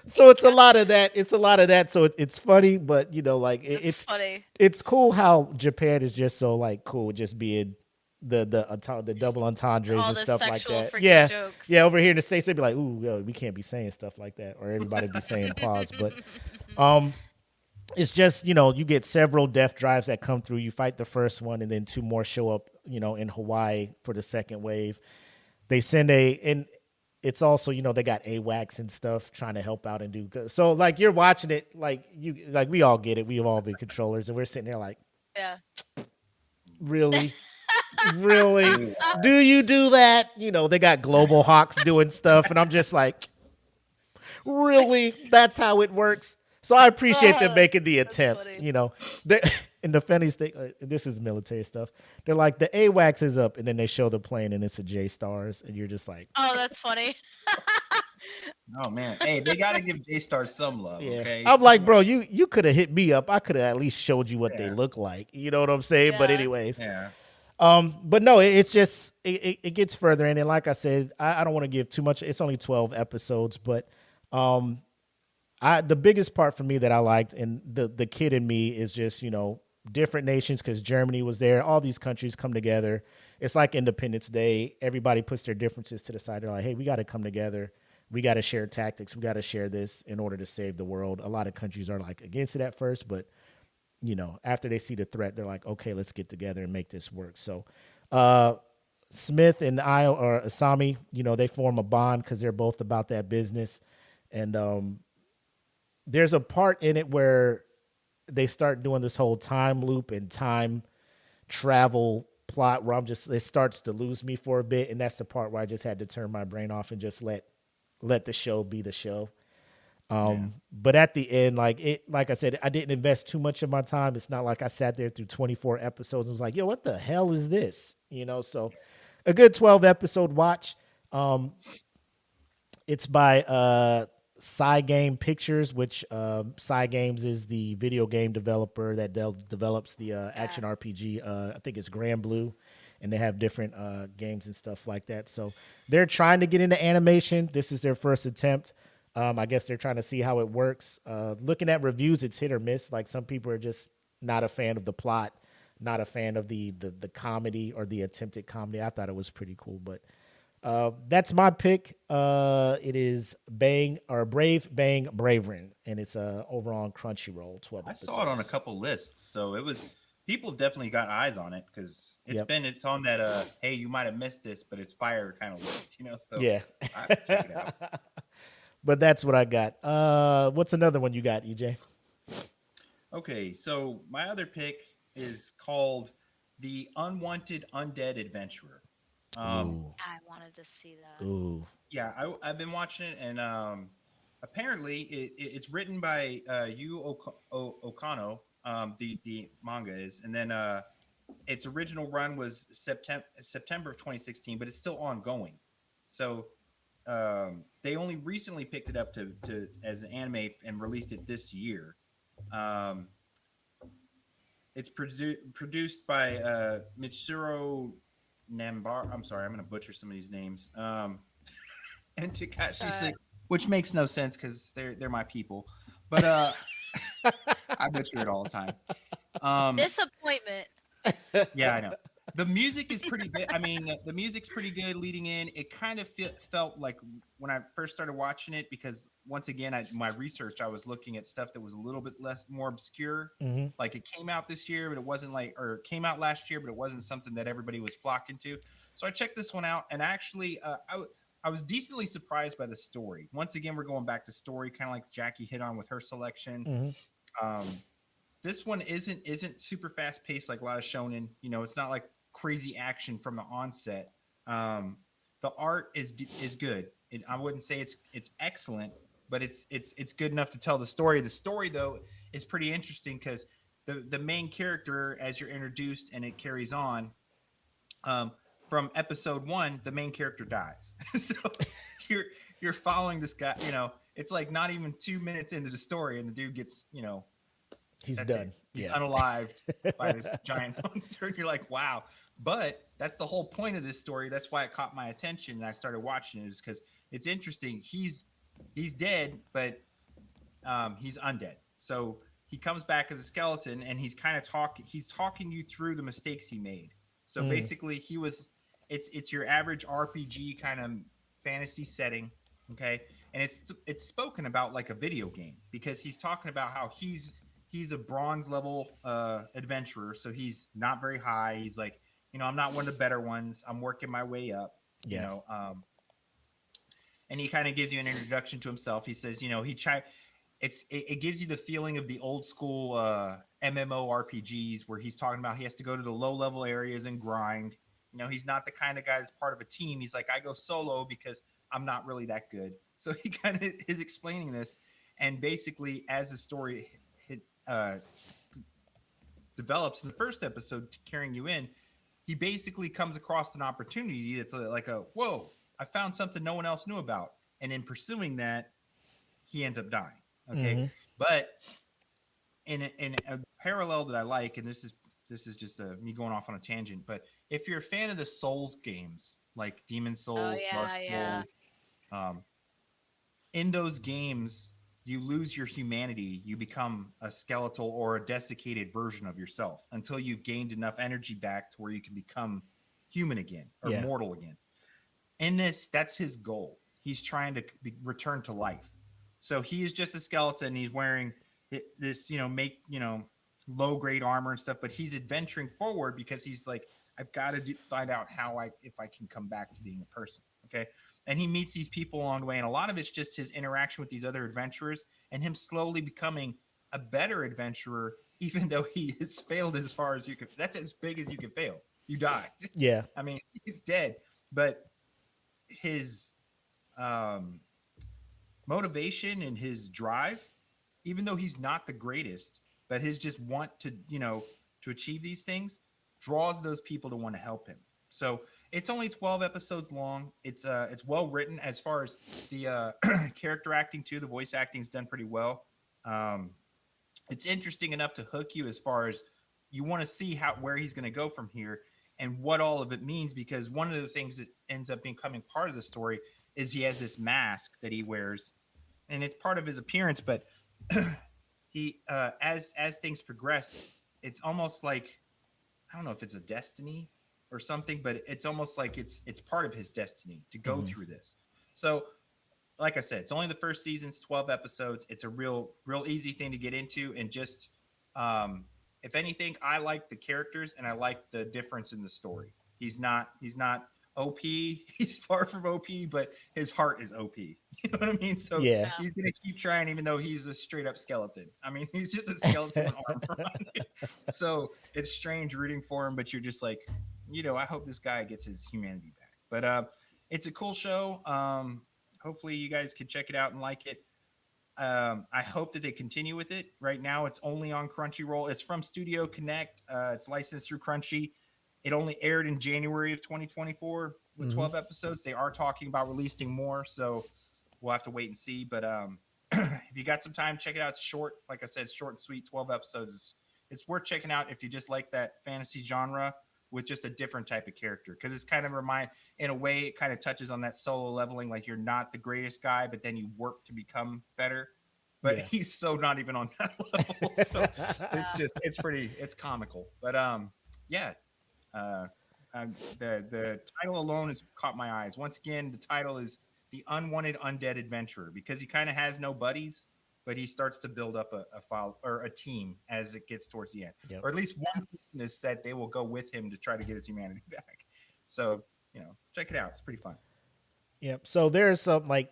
So it's a lot of that. So it's funny, but it's funny. It's cool how Japan is just so like cool, just being the double entendres All and the stuff like sexual that. freaking Yeah, jokes. yeah. Over here in the States, they'd be like, "Ooh, yo, we can't be saying stuff like that," or everybody be saying pause. But it's just you get several death drives that come through. You fight the first one, and then two more show up. In Hawaii for the second wave. They send and it's also, they got AWACS and stuff trying to help out and do good. So like, you're watching it, like we all get it. We've all been controllers, and we're sitting there like, Yeah. really? Really? Do you do that? They got Global Hawks doing stuff, and I'm just like, really? That's how it works? So I appreciate them making the attempt, And the funniest thing, this is military stuff. They're like, the AWACS is up, and then they show the plane, and it's a J-Stars, and you're just like, Oh, that's funny. Oh man, hey, they got to give J-Stars some love. yeah. Okay, I'm like, bro, you could have hit me up. I could have at least showed you what they Yeah. look like. You know what I'm saying? But Yeah. anyways, Yeah. but no, it's just it gets further in, and like I said, I don't want to give too much. It's only 12 episodes, but the biggest part for me that I liked, and the kid in me is just different nations, because Germany was there. All these countries come together. It's like Independence Day. Everybody puts their differences to the side. They're like, hey, we got to come together. We got to share tactics. We got to share this in order to save the world. A lot of countries are like against it at first, but after they see the threat, they're like, okay, let's get together and make this work. So Smith and Asami, they form a bond because they're both about that business. And there's a part in it where they start doing this whole time loop and time travel plot where it starts to lose me for a bit, and that's the part where I just had to turn my brain off and just let the show be the show. Yeah. But at the end, like I said, I didn't invest too much of my time. It's not like I sat there through 24 episodes and was like, yo, what the hell is this? So a good 12 episode watch. It's by Game Pictures, which Games is the video game developer that develops the action RPG. I think it's Grand Blue, and they have different games and stuff like that. So they're trying to get into animation. This is their first attempt. I guess they're trying to see how it works. Looking at reviews, it's hit or miss. Like some people are just not a fan of the plot, not a fan of the comedy or the attempted comedy. I thought it was pretty cool, but that's my pick. It is Brave Bang Bravern, and it's over on Crunchyroll. 12 I episodes. saw it on a couple lists, so it was people have definitely got eyes on it because Yep. it's on that hey, you might have missed this, but it's fire kind of list, So Yeah. I have to check it out. But that's what I got. What's another one you got, EJ? Okay, so my other pick is called The Unwanted Undead Adventurer. Ooh. I wanted to see that. Ooh. Yeah, I've been watching it, and apparently it's written by Yu Okano. The manga is, and then its original run was September of 2016, but it's still ongoing. So they only recently picked it up to as an anime and released it this year. It's produced by Mitsuru Nambar. I'm sorry, I'm going to butcher some of these names. And Takashi Six, which makes no sense because they're my people. But I butcher it all the time. Disappointment. Yeah, I know. The music is pretty good. I mean, the music's pretty good leading in. It kind of felt like when I first started watching it, because once again, my research, I was looking at stuff that was a little bit more obscure. Mm-hmm. Like it came out this year, but it wasn't or it came out last year, but it wasn't something that everybody was flocking to. So I checked this one out, and actually, I was decently surprised by the story. Once again, we're going back to story, kind of like Jacci hit on with her selection. Mm-hmm. This one isn't super fast paced like a lot of shonen. It's not like crazy action from the onset. The art is good. I wouldn't say it's excellent, but it's good enough to tell the story. The story though is pretty interesting because the main character, as you're introduced and it carries on, from episode 1, the main character dies. So you're following this guy. It's like not even 2 minutes into the story, and the dude gets He's that's done. it. He's Yeah. unalived by this giant monster, and you're like, wow. But that's the whole point of this story. That's why it caught my attention, and I started watching it, is because it's interesting. He's dead, but he's undead. So he comes back as a skeleton, and he's kind of talking you through the mistakes he made. So basically, it's your average RPG kind of fantasy setting, okay? And it's spoken about like a video game, because he's talking about how he's a bronze level adventurer, so he's not very high. He's like, I'm not one of the better ones. I'm working my way up. Yeah. And he kind of gives you an introduction to himself. He says, it gives you the feeling of the old school MMORPGs where he's talking about he has to go to the low level areas and grind. He's not the kind of guy that's part of a team. He's like, I go solo because I'm not really that good. So he kind of is explaining this, and basically as the story develops in the first episode, carrying you in, he basically comes across an opportunity that's like whoa, I found something no one else knew about, and in pursuing that, he ends up dying. Okay. Mm-hmm. But in a parallel that I like, and this is just me going off on a tangent, but if you're a fan of the Souls games like Demon Souls, Dark Souls, in those games, you lose your humanity. You become a skeletal or a desiccated version of yourself until you've gained enough energy back to where you can become human again or mortal again. In this, that's his goal. He's trying to return to life. So he is just a skeleton. He's wearing this, low grade armor and stuff, but he's adventuring forward because he's like, I've got to find out if I can come back to being a person. Okay. And he meets these people along the way, and a lot of it's just his interaction with these other adventurers and him slowly becoming a better adventurer, even though he has failed as far as you can. That's as big as you can fail. You die. Yeah. I mean, he's dead, but his um, motivation and his drive, even though he's not the greatest, but his just want to, to achieve these things draws those people to want to help him. So it's only 12 episodes long. It's well written as far as the character acting too. The voice acting is done pretty well. Um, it's interesting enough to hook you as far as you want to see where he's going to go from here and what all of it means, because one of the things that ends up becoming part of the story is he has this mask that he wears, and it's part of his appearance. But he as things progress, it's almost like, I don't know if it's a destiny or something, but it's almost like it's part of his destiny to go through this. So like I said, it's only the first season's 12 episodes. It's a real easy thing to get into. And just, if anything, I like the characters and I like the difference in the story. He's not OP. He's far from OP, but his heart is OP. You know what I mean? So Yeah. he's going to keep trying, even though he's a straight up skeleton. I mean, he's just a skeleton with armor on. So it's strange rooting for him, but you're just like, I hope this guy gets his humanity back. But it's a cool show. Hopefully you guys can check it out and like it. I hope that they continue with it. Right now, it's only on Crunchyroll. It's from Studio Connect. It's licensed through Crunchy. It only aired in January of 2024 with 12 episodes. They are talking about releasing more, so we'll have to wait and see. But if you got some time, check it out. It's short. Like I said, short and sweet, 12 episodes. It's worth checking out if you just like that fantasy genre with just a different type of character, because it's kind of in a way, it kind of touches on that solo leveling. Like, you're not the greatest guy, but then you work to become better. But he's so not even on that level. So it's comical. But the title alone has caught my eyes. Once again, the title is The Unwanted Undead Adventurer, because he kind of has no buddies, but he starts to build up a file or a team as it gets towards the end. Or at least one person is said they will go with him to try to get his humanity back. So, check it out. It's pretty fun. Yep. So there's some, like,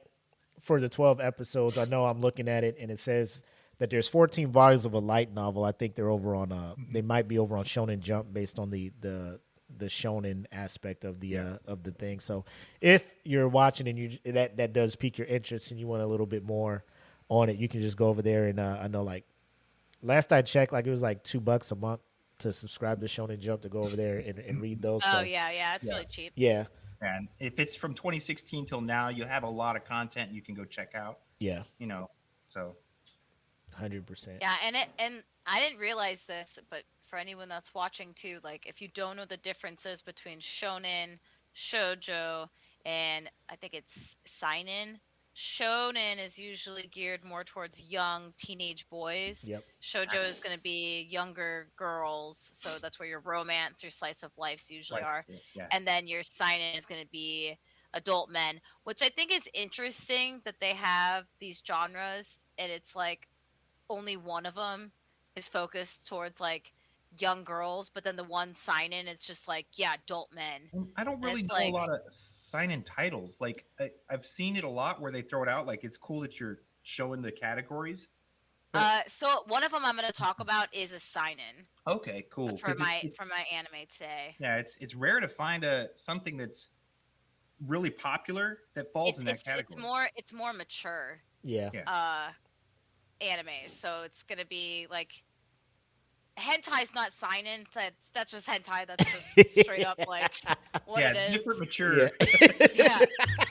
for the 12 episodes, I know I'm looking at it and it says that there's 14 volumes of a light novel. I think they're over on they might be over on Shonen Jump based on the shonen aspect of the thing. So if you're watching and that does pique your interest and you want a little bit more on it, you can just go over there. And I know, like, last I checked, like, it was like $2 a month to subscribe to Shonen Jump to go over there and read those. Oh, so, yeah, it's really cheap. Yeah. And if it's from 2016 till now, you'll have a lot of content you can go check out. Yeah. So 100%. Yeah, and I didn't realize this, but for anyone that's watching too, like, if you don't know the differences between shonen, shoujo, and I think it's seinen. Shonen is usually geared more towards young teenage boys. Yep. Shoujo is going to be younger girls, so that's where your romance, your slice of lives usually are. Yeah. And then your seinen is going to be adult men, which I think is interesting that they have these genres, and it's like only one of them is focused towards like young girls, but then the one seinen is just like, adult men. I don't really know a lot of sign-in titles. Like, I've seen it a lot where they throw it out. Like, it's cool that you're showing the categories. So one of them I'm going to talk about is a seinen. Okay, cool. For my anime today. Yeah, it's rare to find something that's really popular that falls in that category. It's more mature. Yeah. Anime. So it's going to be like, hentai's not seinen. That's just hentai. That's just straight up like what it is. Different mature. Yeah.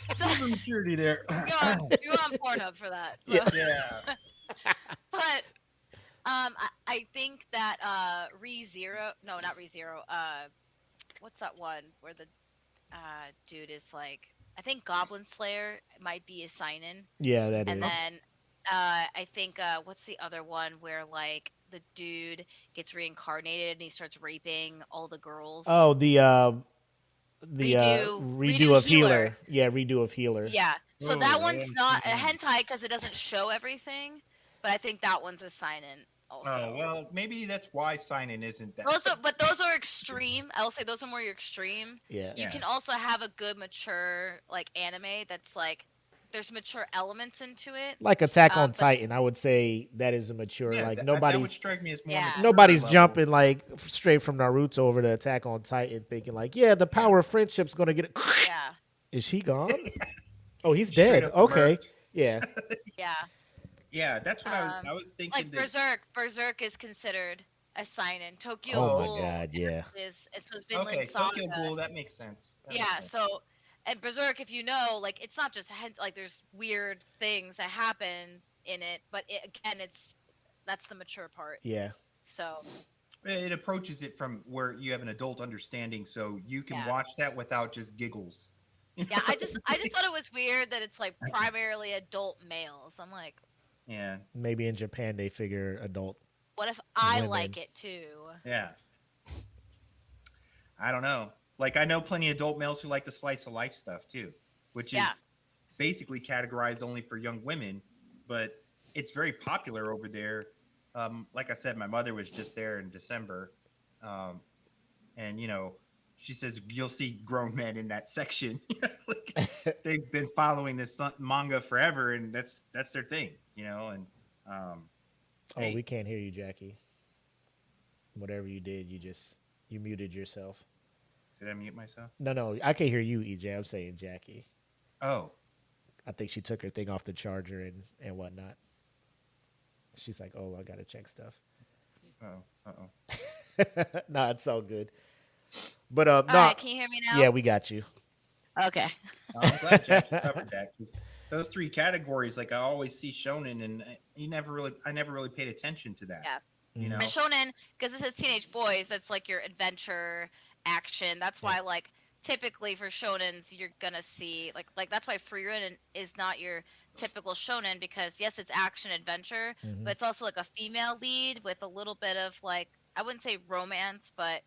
Different maturity there. You on Pornhub for that. So. Yeah. But I think that ReZero, no, not ReZero. What's that one where the dude is like, I think Goblin Slayer might be a seinen. Yeah, that is. And then I think what's the other one where like the dude gets reincarnated and he starts raping all the girls? Oh, the Redo of Healer. Yeah, Redo of Healer. Yeah. So that one's not a hentai because it doesn't show everything, but I think that one's a seinen also. Oh, well, maybe that's why seinen isn't that. But those are extreme. I'll say those are more your extreme. Yeah. You can also have a good mature like anime that's like there's mature elements into it. Like Attack on But Titan, I would say that is a mature. Yeah, Like that would nobody's strike me as more yeah, mature nobody's level. jumping like straight from Naruto over to Attack on Titan, thinking like, yeah, the Yeah, power of friendship's gonna get it. yeah, Is he gone? Oh, he's straight dead. up Okay, murked. yeah. yeah. Yeah, that's what I was thinking Like that. Berserk is considered a seinen. Tokyo Oh my Oh, Ghoul God, yeah. was Vinland okay, Saga. Tokyo Ghoul. That makes sense. That makes Yeah, sense. so and Berserk, if you know, like it's not just like there's weird things that happen in it, but again, that's the mature part. Yeah. So It approaches it from where you have an adult understanding, so you can yeah, watch that without just giggles. yeah. I just thought it was weird that it's like primarily adult males. I'm like, Yeah, Maybe in Japan they figure adult what if I women. like it too? yeah. I don't know. Like I know plenty of adult males who like the slice of life stuff too, which Yeah, is basically categorized only for young women, but it's very popular over there. Like I said, my mother was just there in December, um, and she says you'll see grown men in that section. Like, they've been following this manga forever, and that's their thing, And um, Oh, we hey, can't hear you, Jackie. Whatever you did, you muted yourself. did I mute myself? No, I can hear you, EJ. I'm saying Jackie. Oh, I think she took her thing off the charger and whatnot. She's like, oh, I gotta check stuff. oh. Nah, it's all good. But all no, right. Can you hear me now? yeah, we got you. Okay. I'm glad Jackie covered that because those three categories, like I always see shonen, and I never really paid attention to that. Yeah. You know, And shonen, because this is teenage boys, that's like your adventure action. That's Yeah. why, like, typically for shonens, you're gonna see like that's why Frieren is not your typical shonen because yes, it's action adventure, Hmm. but it's also like a female lead with a little bit of like I wouldn't say romance, but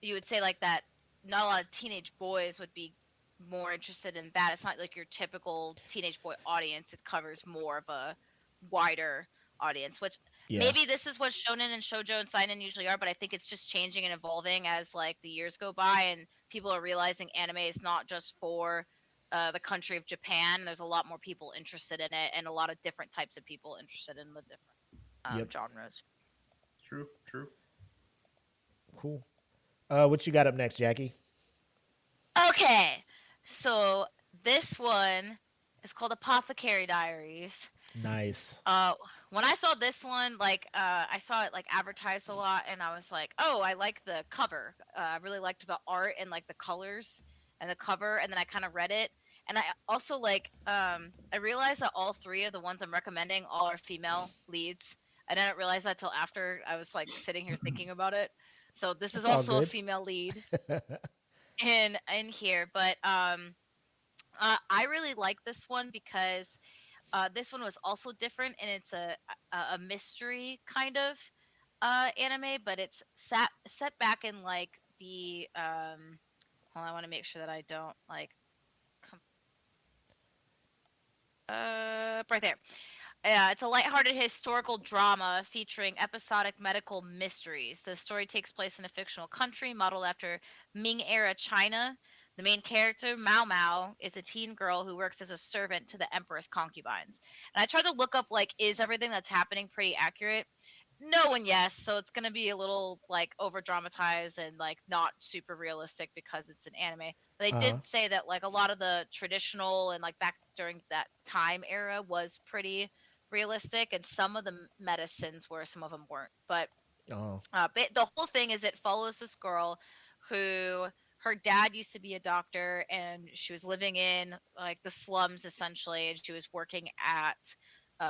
you would say like that. Not a lot of teenage boys would be more interested in that. It's not like your typical teenage boy audience. It covers more of a wider audience, which Yeah. maybe this is what shonen and shoujo and seinen usually are, but I think it's just changing and evolving as like the years go by and people are realizing anime is not just for the country of Japan. There's a lot more people interested in it and a lot of different types of people interested in the different Yep. genres. true, true. Cool. What you got up next, Jackie? Okay, so this one is called Apothecary Diaries. Nice. Uh, when I saw this one, like I saw it like advertised a lot, and I was like, oh, I like the cover. I really liked the art and like the colors and the cover, and then I kind of read it, and I also like I realized that all three of the ones I'm recommending all are female leads. I didn't realize that till after I was like sitting here thinking about it. So this is That's all also a good. female lead in here, but I really like this one because this one was also different, and it's a mystery kind of anime, but it's set back in like the hold on, I want to make sure that I don't like right there. It's a lighthearted historical drama featuring episodic medical mysteries. The story takes place in a fictional country modeled after Ming era China. The main character, Mao Mao, is a teen girl who works as a servant to the empress concubines. And I tried to look up like is everything that's happening pretty accurate? No and yes, so it's gonna be a little like over dramatized and like not super realistic because it's an anime. But they Uh-huh. did say that like a lot of the traditional and like back during that time era was pretty realistic, and some of the medicines were, some of them weren't. But Oh. the whole thing is it follows this girl who her dad used to be a doctor, and she was living in like the slums essentially, and she was working at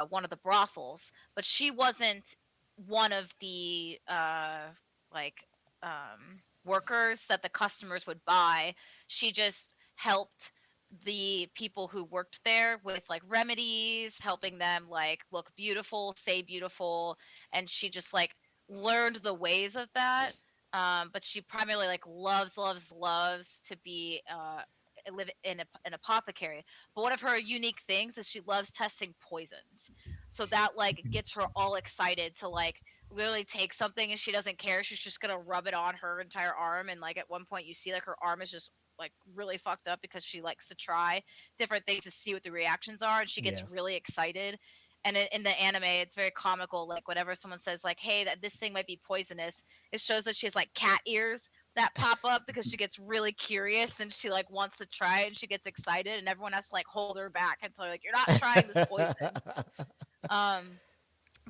one of the brothels, but she wasn't one of the like workers that the customers would buy. She just helped the people who worked there with like remedies, helping them like look beautiful, say beautiful, and she just like learned the ways of that. But she primarily like loves to be live in an apothecary. But one of her unique things is she loves testing poisons. So that like gets her all excited to like literally take something, and she doesn't care. She's just gonna rub it on her entire arm, and like at one point you see like her arm is just like really fucked up because she likes to try different things to see what the reactions are, and she gets Yeah. really excited. And in the anime, it's very comical. Like whenever someone says like, "Hey, that this thing might be poisonous," it shows that she has like cat ears that pop up because she gets really curious and she like wants to try it and she gets excited, and everyone has to like hold her back and tell her like, "You're not trying this poison." Um,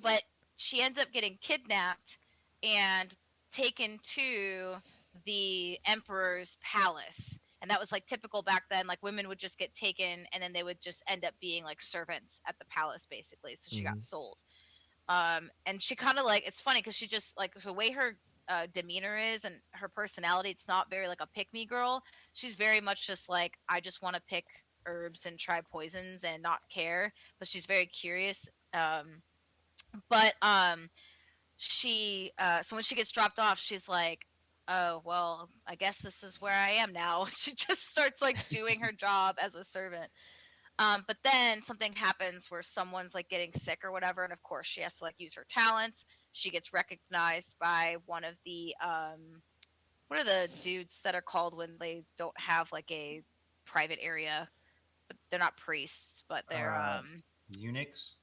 but she ends up getting kidnapped and taken to the emperor's palace, and that was like typical back then. Like women would just get taken and then they would just end up being like servants at the palace basically, so she got Mhm. sold. And she kind of like, it's funny because she just like the way her demeanor is and her personality, it's not very like a pick me girl. She's very much just like, I just want to pick herbs and try poisons and not care, but she's very curious. But she so when she gets dropped off, she's like, oh well, I guess this is where I am now. She just starts like doing her job as a servant. But then something happens where someone's like getting sick or whatever, and of course she has to like use her talents. She gets recognized by one of the what are the dudes that are called when they don't have like a private area? But they're not priests, but they're Unix.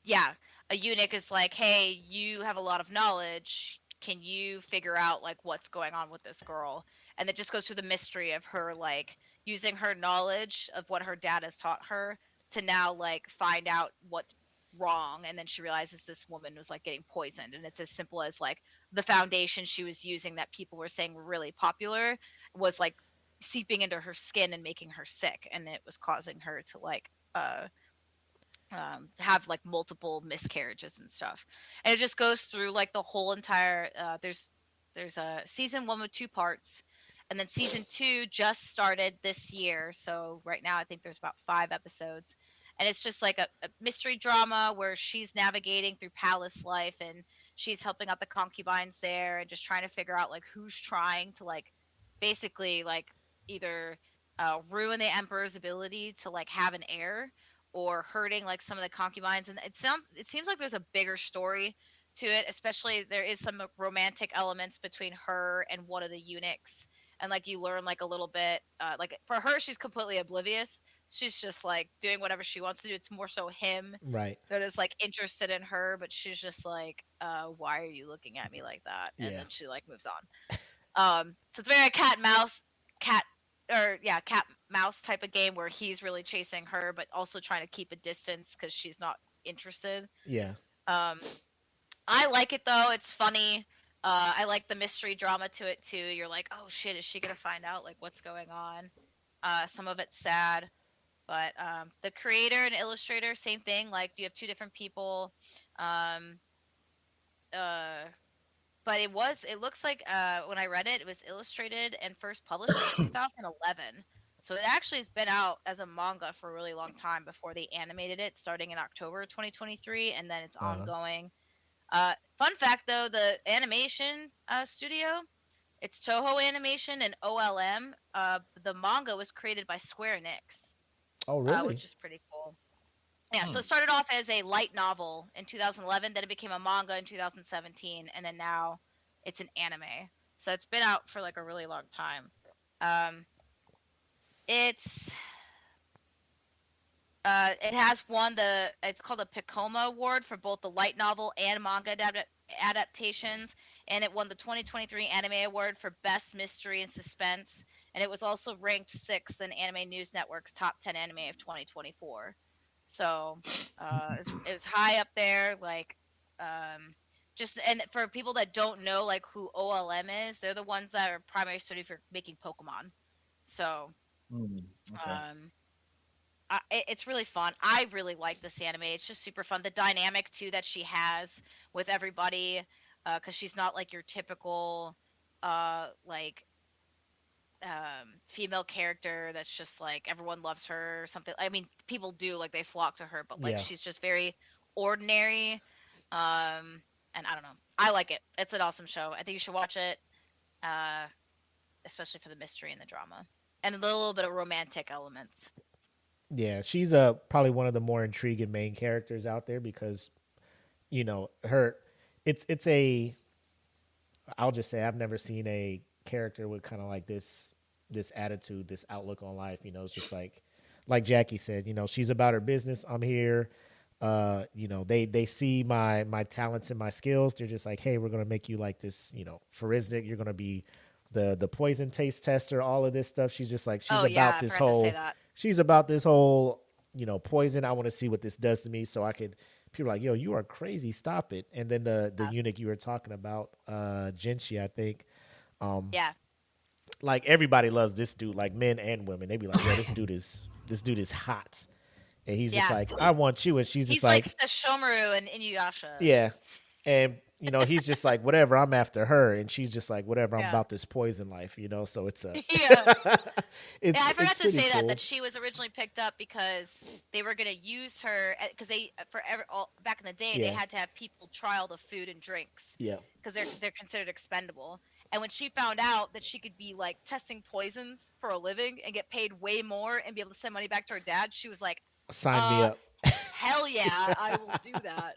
yeah, a eunuch is like, hey, you have a lot of knowledge. Can you figure out like what's going on with this girl? And it just goes through the mystery of her like using her knowledge of what her dad has taught her to now like find out what's wrong. And then she realizes this woman was like getting poisoned, and it's as simple as like the foundation she was using that people were saying were really popular was like seeping into her skin and making her sick, and it was causing her to like have like multiple miscarriages and stuff. And it just goes through like the whole entire there's a season one with two parts, and then season two just started this year, so right now I think there's about 5 episodes. And it's just like a mystery drama where she's navigating through palace life, and she's helping out the concubines there and just trying to figure out like who's trying to like basically like either ruin the emperor's ability to like have an heir, or hurting like some of the concubines. And it seems like there's a bigger story to it, especially there is some romantic elements between her and one of the eunuchs. And like you learn like a little bit like for her, she's completely oblivious. She's just like doing whatever she wants to do. It's more so him Right. that is like interested in her, but she's just like, why are you looking at me like that? And Yeah. then she like moves on. So it's very cat mouse, cat or yeah, cat mouse type of game where he's really chasing her, but also trying to keep a distance because she's not interested. Yeah. Um, I like it though; it's funny. I like the mystery drama to it too. You're like, oh shit, is she gonna find out like what's going on? Some of it's sad, but the creator and illustrator, same thing. Like you have two different people. Um, uh, but it looks like when I read it, it was illustrated and first published in 2011. So it actually has been out as a manga for a really long time before they animated it, starting in October 2023, and then it's Uh-huh. ongoing. Fun fact though, the animation studio, it's Toho Animation and OLM. The manga was created by Square Enix, Oh, really? which is pretty cool. Yeah, so Hmm. it started off as a light novel in 2011, then it became a manga in 2017, and then now it's an anime. So it's been out for like a really long time. Um, it's it has won it's called a Picoma Award for both the light novel and manga adaptations, and it won the 2023 Anime Award for Best Mystery and Suspense, and it was also ranked 6th in Anime News Network's top 10 anime of 2024. So it was high up there, like just, and for people that don't know like who OLM is, they're the ones that are primary study for making Pokemon. So Hmm. Okay. um, it's really fun. I really like this anime. It's just super fun. The dynamic too that she has with everybody, because she's not like your typical, like female character that's just like everyone loves her or something. I mean, people do like they flock to her, but like Yeah. she's just very ordinary. And I don't know. I like it. It's an awesome show. I think you should watch it, uh, especially for the mystery and the drama, and a little bit of romantic elements. Yeah. She's probably one of the more intriguing main characters out there because her. It's a. I'll just say I've never seen a character with kind of like this, this attitude, this outlook on life. It's just like Jackie said, she's about her business. I'm here. They see my talents and my skills. They're just like, hey, we're gonna make you like this, Frieren. You're gonna be the poison taste tester, all of this stuff. She's just like, Oh yeah, I forgot to say that. she's about this whole, poison. I want to see what this does to me, so I could. People are like, yo, you are crazy. Stop it. And then the eunuch you were talking about, Jacci, I think. Yeah. Like everybody loves this dude, like men and women. They be like, yo, this dude is hot. And he's just like, I want you. And she's just He's like Sesshomaru and Inuyasha. yeah. And, he's just like, whatever, I'm after her. And she's just like, whatever, I'm about this poison life, So it's a. Yeah. It's, I forgot to say cool. that she was originally picked up because they were going to use her because back in the day they had to have people trial the food and drinks. Yeah. Because they're considered expendable. And when she found out that she could be like testing poisons for a living and get paid way more and be able to send money back to her dad, she was like, sign me up. Hell yeah, I will do that.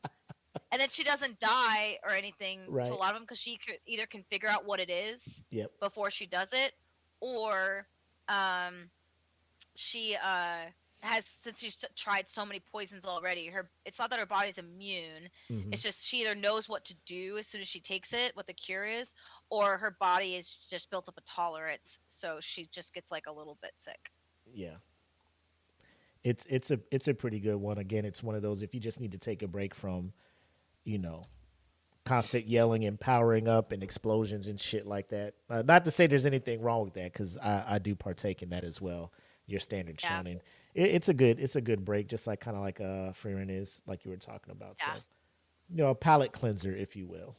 And then she doesn't die or anything to a lot of them because she either can figure out what it is before she does it, or she has, since she's tried so many poisons already, it's not that her body's immune. Mm-hmm. It's just she either knows what to do as soon as she takes it, what the cure is, or her body is just built up a tolerance, so she just gets like a little bit sick. Yeah. It's a pretty good one. Again, it's one of those, if you just need to take a break from, constant yelling and powering up and explosions and shit like that. Not to say there's anything wrong with that, because I do partake in that as well. Your standard shonen. It's a good break, just like kind of like Frieren is, like you were talking about. Yeah. So, a palate cleanser, if you will.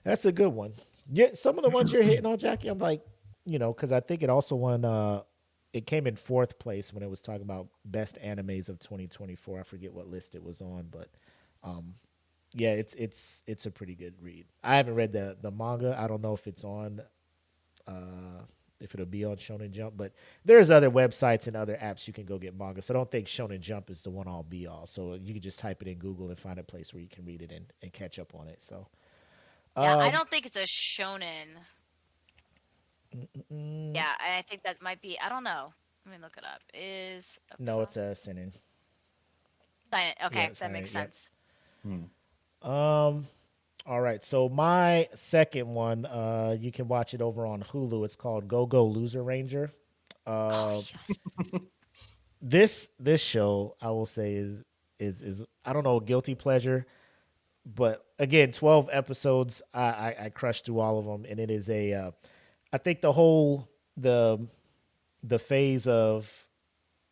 That's a good one. Yeah, some of the ones you're hitting on, Jackie, I'm like, because I think it also won. It came in 4th place when it was talking about best animes of 2024. I forget what list it was on, but yeah, it's a pretty good read. I haven't read the manga. I don't know if it's on, if it'll be on Shonen Jump, but there's other websites and other apps you can go get manga. So I don't think Shonen Jump is the one all be all. So you can just type it in Google and find a place where you can read it and catch up on it. So yeah, I don't think it's a shonen. Yeah, I think that might be. I don't know. Let me look it up. No, it's a seinen. Okay, that makes sense. All right. So my second one, you can watch it over on Hulu. It's called Go Go Loser Ranger. Yes. This show, I will say, is I don't know, guilty pleasure. But again, 12 episodes. I crushed through all of them, and it is I think the phase of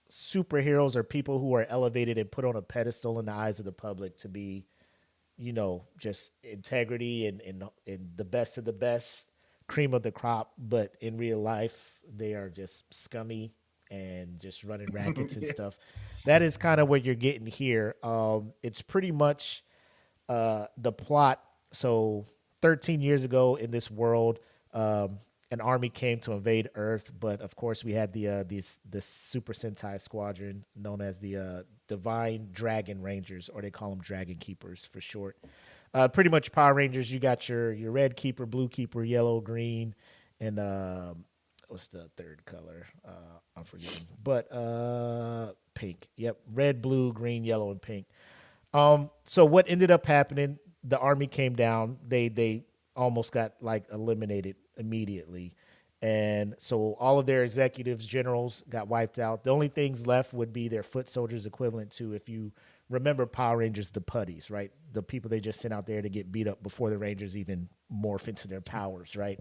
superheroes are people who are elevated and put on a pedestal in the eyes of the public to be, just integrity and the best of the best, cream of the crop. But in real life, they are just scummy and just running rackets and stuff. That is kind of what you're getting here. It's pretty much the plot. So 13 years ago in this world, an army came to invade Earth, but of course we had the Super Sentai Squadron known as the Divine Dragon Rangers, or they call them Dragon Keepers for short. Pretty much Power Rangers. You got your red keeper, blue keeper, yellow, green, and what's the third color? I'm forgetting, but pink. Yep, red, blue, green, yellow, and pink. So what ended up happening? The army came down. They almost got like eliminated immediately. And so all of their executives, generals got wiped out. The only things left would be their foot soldiers, equivalent to, if you remember Power Rangers, the putties, right? The people they just sent out there to get beat up before the Rangers even morph into their powers, right?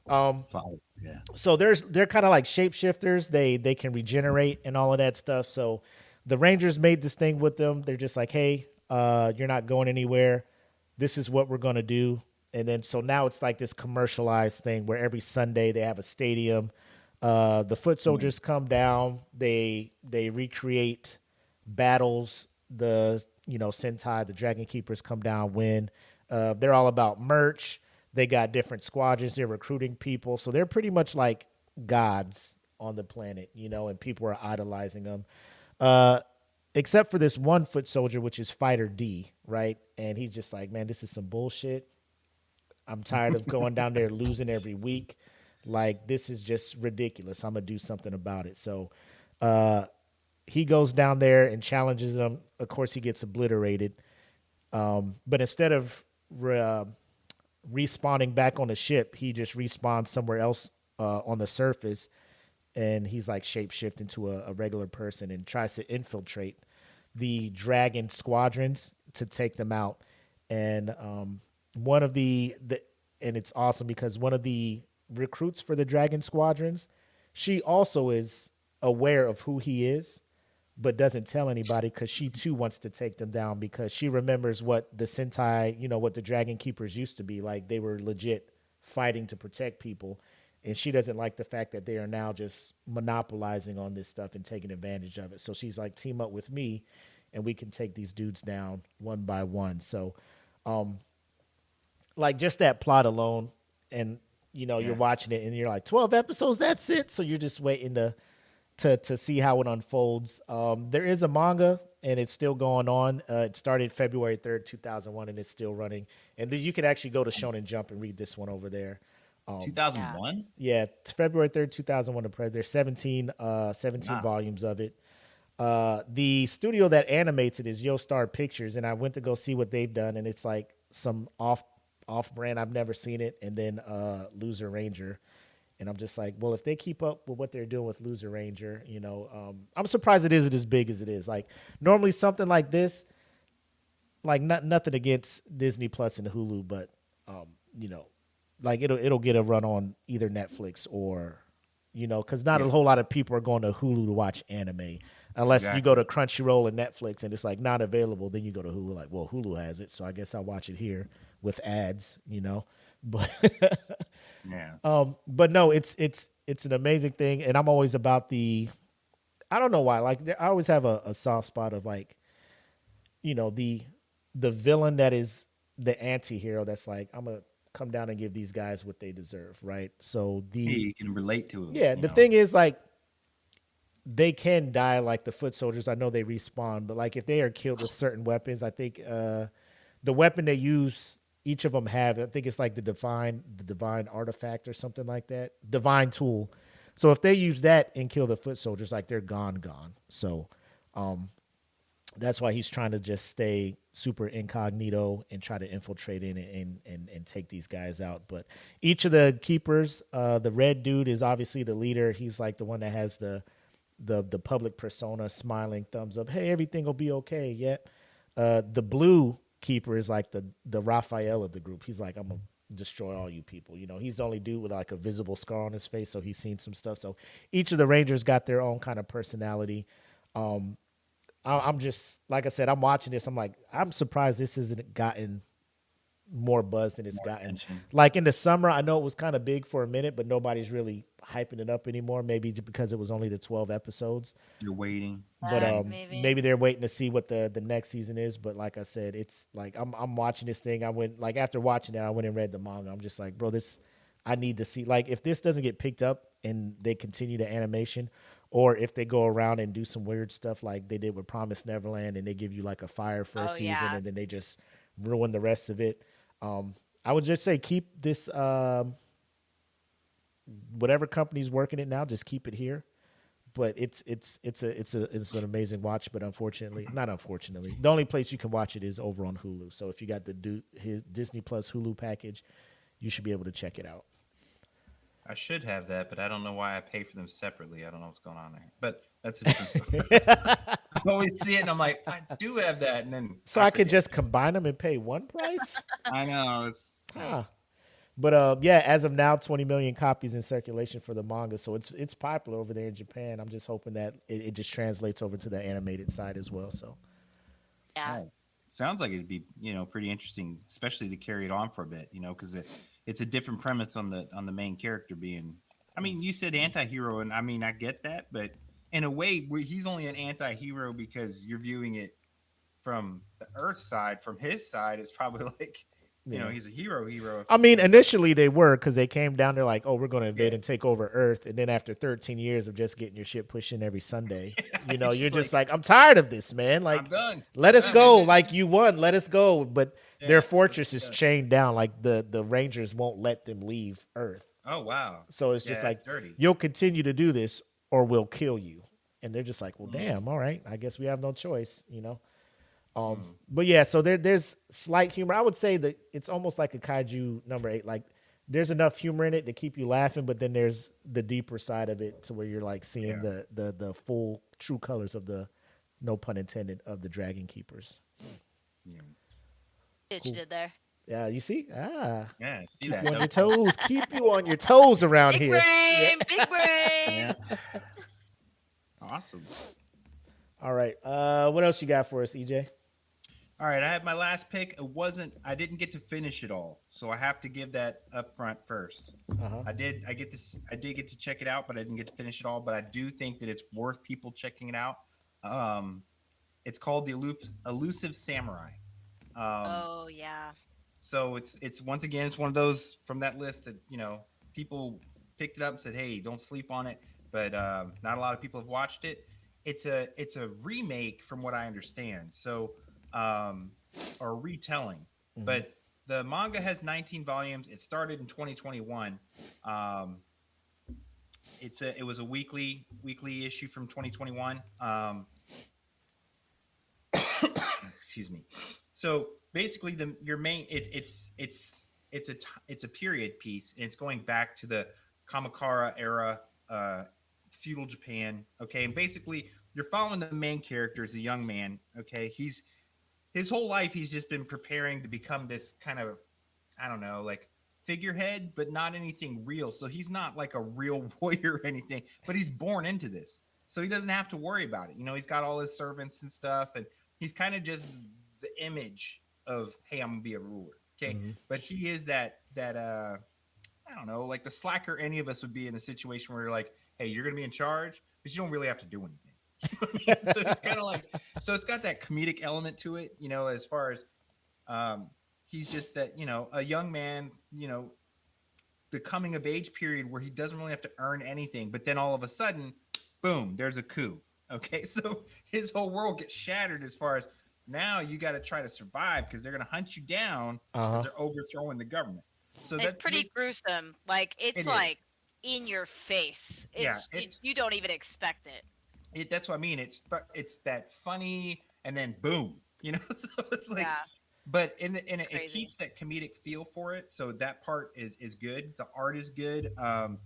So they're kind of like shapeshifters. They can regenerate and all of that stuff. So the Rangers made this thing with them. They're just like, hey, you're not going anywhere. This is what we're going to do. And then so now it's like this commercialized thing where every Sunday they have a stadium. The foot soldiers come down. They recreate battles. The Sentai, the Dragon Keepers come down, win. They're all about merch. They got different squadrons. They're recruiting people. So they're pretty much like gods on the planet, and people are idolizing them. Except for this one foot soldier, which is Fighter D, right? And he's just like, man, this is some bullshit. I'm tired of going down there losing every week. Like, this is just ridiculous. I'm gonna do something about it. So he goes down there and challenges him. Of course, he gets obliterated. But instead of respawning back on the ship, he just respawns somewhere else on the surface, and he's like shapeshift into a regular person and tries to infiltrate the dragon squadrons to take them out. And one of the and it's awesome because one of the recruits for the dragon squadrons, she also is aware of who he is, but doesn't tell anybody because she too wants to take them down because she remembers what the Sentai, what the Dragon Keepers used to be like. They were legit fighting to protect people. And she doesn't like the fact that they are now just monopolizing on this stuff and taking advantage of it. So she's like, team up with me and we can take these dudes down one by one. So like just that plot alone, and you're watching it and you're like 12 episodes, that's it. So you're just waiting to see how it unfolds. There is a manga and it's still going on. It started February 3rd, 2001 and it's still running. And then you can actually go to Shonen Jump and read this one over there. 2001? Yeah, it's February 3rd, 2001 to present. There's 17 volumes of it. The studio that animates it is YoStar Pictures, and I went to go see what they've done, and it's like some off-brand. I've never seen it, and then Loser Ranger. And I'm just like, well, if they keep up with what they're doing with Loser Ranger, I'm surprised it isn't as big as it is. Like, normally something like this, like nothing against Disney Plus and Hulu, but, like it'll get a run on either Netflix or, because not a whole lot of people are going to Hulu to watch anime. Unless you go to Crunchyroll and Netflix and it's like not available, then you go to Hulu. Like, well, Hulu has it, so I guess I'll watch it here with ads, But but no, it's an amazing thing, and I'm always about I don't know why. Like, I always have a soft spot of like, the villain that is the anti-hero that's like, I'm gonna come down and give these guys what they deserve, right? So you can relate to it. Yeah, the thing is, like, they can die like the foot soldiers. I know they respawn, but like if they are killed with certain weapons, I think the weapon they use, each of them have, I think it's like the divine artifact or something like that, divine tool. So if they use that and kill the foot soldiers, like they're gone. So that's why he's trying to just stay super incognito and try to infiltrate in and take these guys out. But each of the keepers, the red dude is obviously the leader. He's like the one that has the public persona, smiling, thumbs up, hey, everything will be okay. Yeah. The blue keeper is like the Raphael of the group. He's like, I'm gonna destroy all you people. He's the only dude with like a visible scar on his face, so he's seen some stuff. So each of the Rangers got their own kind of personality. I'm just, like I said, I'm watching this. I'm like, I'm surprised this hasn't gotten more buzz than it's gotten. Attention. Like in the summer, I know it was kind of big for a minute, but nobody's really hyping it up anymore. Maybe because it was only the 12 episodes. You're waiting. But maybe they're waiting to see what the next season is. But like I said, it's like I'm watching this thing. I went, like, after watching it, I went and read the manga. I'm just like, bro, I need to see, like, if this doesn't get picked up and they continue the animation, or if they go around and do some weird stuff like they did with Promised Neverland and they give you like a fire first season and then they just ruin the rest of it. I would just say keep this, whatever company's working it now, just keep it here. But it's an amazing watch. But not unfortunately, the only place you can watch it is over on Hulu. So if you got his Disney Plus Hulu package, you should be able to check it out. I should have that, but I don't know why I pay for them separately. I don't know what's going on there. But that's a different story. I always see it and I'm like, I do have that, and then I could just combine them and pay one price. I know. But as of now, 20 million copies in circulation for the manga, so it's popular over there in Japan. I'm just hoping that it just translates over to the animated side as well. So yeah. Sounds like it'd be pretty interesting, especially to carry it on for a bit, because it's a different premise on the main character being. I mean, you said anti-hero, and I mean I get that, but in a way, he's only an anti-hero because you're viewing it from the Earth side. From his side, it's probably like. He's a hero. I mean, initially they were, because they came down there like, oh, we're going to invade and take over Earth. And then after 13 years of just getting your shit pushed in every Sunday, you're just like, I'm tired of this, man. Like, I'm done. Let us go. Like, you won. Let us go. But their fortress is chained down. Like, the Rangers won't let them leave Earth. Oh wow. So it's just Yeah, like, that's dirty. you'll continue to do this or we'll kill you. And they're just like, well, Mm, damn, all right, I guess we have no choice, you know? mm. But yeah, so there's slight humor. I would say that it's almost like a kaiju number 8. Like there's enough humor in it to keep you laughing, but then there's the deeper side of it to where you're like seeing Yeah. the full true colors of the, no pun intended, of the Dragon Keepers. Yeah. See what you Cool. did there. Yeah, you see? Yeah. See Keep that? you on No your pun. toes. Keep you on your toes around Big here. Yeah. brain, big Yeah. brain. Awesome. All right. What else you got for us, EJ? All right, I had my last pick. I didn't get to finish it all, so I have to give that up front first. Uh-huh. I did get to check it out, but I didn't get to finish it all. But I do think that it's worth people checking it out. It's called the Elusive Samurai. Oh yeah. So it's once again, it's one of those from that list that people picked it up and said, hey, don't sleep on it. But not a lot of people have watched it. It's a remake from what I understand. So or retelling. Mhm. But the manga has 19 volumes. It started in 2021. It was a weekly issue from 2021. Excuse me. So basically, your main it's a period piece, and it's going back to the Kamakura era, feudal Japan. Okay, and basically, you're following the main character as a young man. Okay, his whole life he's just been preparing to become this kind of, I don't know, like figurehead, but not anything real. So he's not like a real warrior or anything, but he's born into this. So he doesn't have to worry about it. He's got all his servants and stuff, and he's kind of just the image of, hey, I'm gonna be a ruler. Okay. Mhm. But he is that I don't know, like the slacker any of us would be in the situation where you're like, hey, you're gonna be in charge, but you don't really have to do anything. You know what I mean? So it's kind of like, so it's got that comedic element to it, as far as he's just that, a young man, the coming of age period where he doesn't really have to earn anything, but then all of a sudden, boom, there's a coup. Okay, so his whole world gets shattered as far as now you got to try to survive because they're going to hunt you down Uh-huh. because they're overthrowing the government. So It's that's pretty gruesome. Like it's it like is. in your face. Yeah, You don't even expect it. That's what I mean. It's that funny, and then boom, So it's like, Yeah. but it Crazy. keeps that comedic feel for it. So that part is good. The art is good.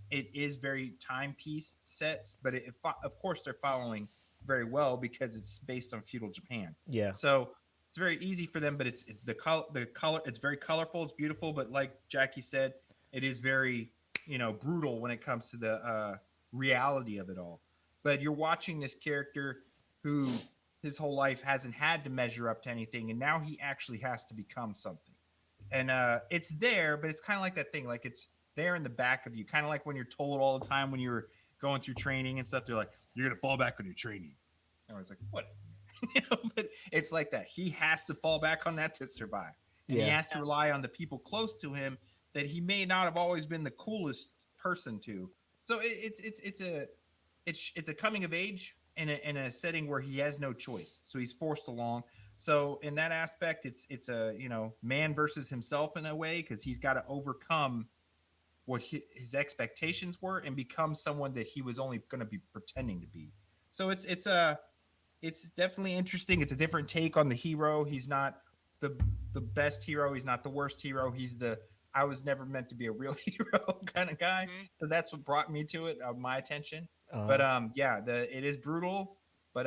It is very timepiece sets, but of course they're following very well because it's based on feudal Japan. Yeah. So it's very easy for them, but it's the color. It's very colorful. It's beautiful, but like Jackie said, it is very brutal when it comes to the reality of it all. But you're watching this character who his whole life hasn't had to measure up to anything, and now he actually has to become something. And it's there, but it's kind of like that thing, like it's there in the back of you, kind of like when you're told all the time when you were going through training and stuff. They're like, you're gonna fall back on your training. And I was like, what? But it's like that. He has to fall back on that to survive, and he has to rely on the people close to him that he may not have always been the coolest person to. So it's a coming of age in a setting where he has no choice, so he's forced along. So in that aspect, it's a man versus himself in a way, because he's got to overcome what his expectations were and become someone that he was only going to be pretending to be. So it's definitely interesting. It's a different take on the hero. He's not the best hero. He's not the worst hero. He's the I was never meant to be a real hero kind of guy. Mhm. So that's what brought me to it, my attention. Uh-huh. But yeah, it is brutal, but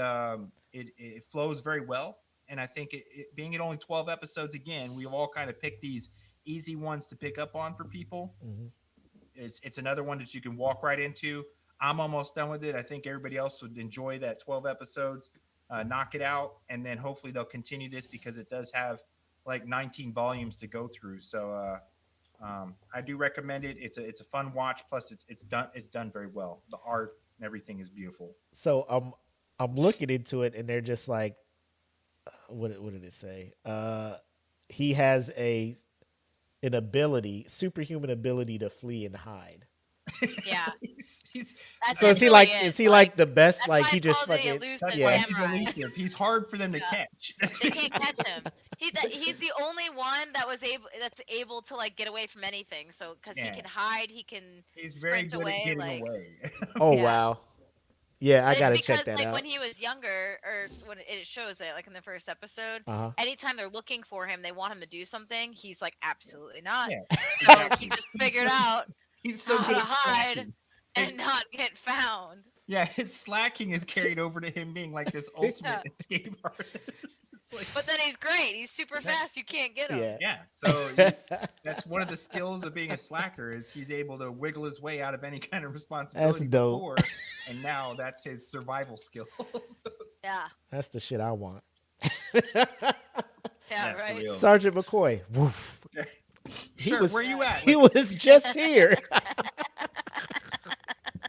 it flows very well. And I think being at only 12 episodes, again, we've all kind of picked these easy ones to pick up on for people. Mhm. It's another one that you can walk right into. I'm almost done with it. I think everybody else would enjoy that 12 episodes, knock it out, and then hopefully they'll continue this because it does have like 19 volumes to go through. So I do recommend it. It's a fun watch. Plus, it's done very well. The art and everything is beautiful. So I'm looking into it, and they're just like, what did it say? He has an ability, superhuman ability to flee and hide. Yeah, He's that's So it. is he Really like is. is he like the best? That's Like why he it's just called the fucking elusive That's yeah. why he's samurai. elusive. He's hard for them to Yeah. catch. They can't catch him. He's the only one that's able to like get away from anything. So because he Yeah, can hide, he can he's very sprint good at away. getting Like away. Oh yeah, wow. Yeah, I and it's gotta check because that like when out. he was younger, or when it shows it like in the first episode, Uh anytime they're looking for him, they want him to do something. He's like absolutely not. Yeah, So he exactly. just figured out He's so how good to at hide slacking. and His, not get found. yeah, his slacking is carried over to him being like this huh. ultimate escape artist. It's like, But then he's great. He's super yeah, fast. You can't get him. Yeah. yeah. That's one of the skills of being a slacker is he's able to wiggle his way out of any kind of That's responsibility dope. before, and now that's his survival skills. Yeah. That's the shit I want. Yeah. For Right. real. Sergeant McCoy. Woof. He Sure, was where you at? he Like, was just here.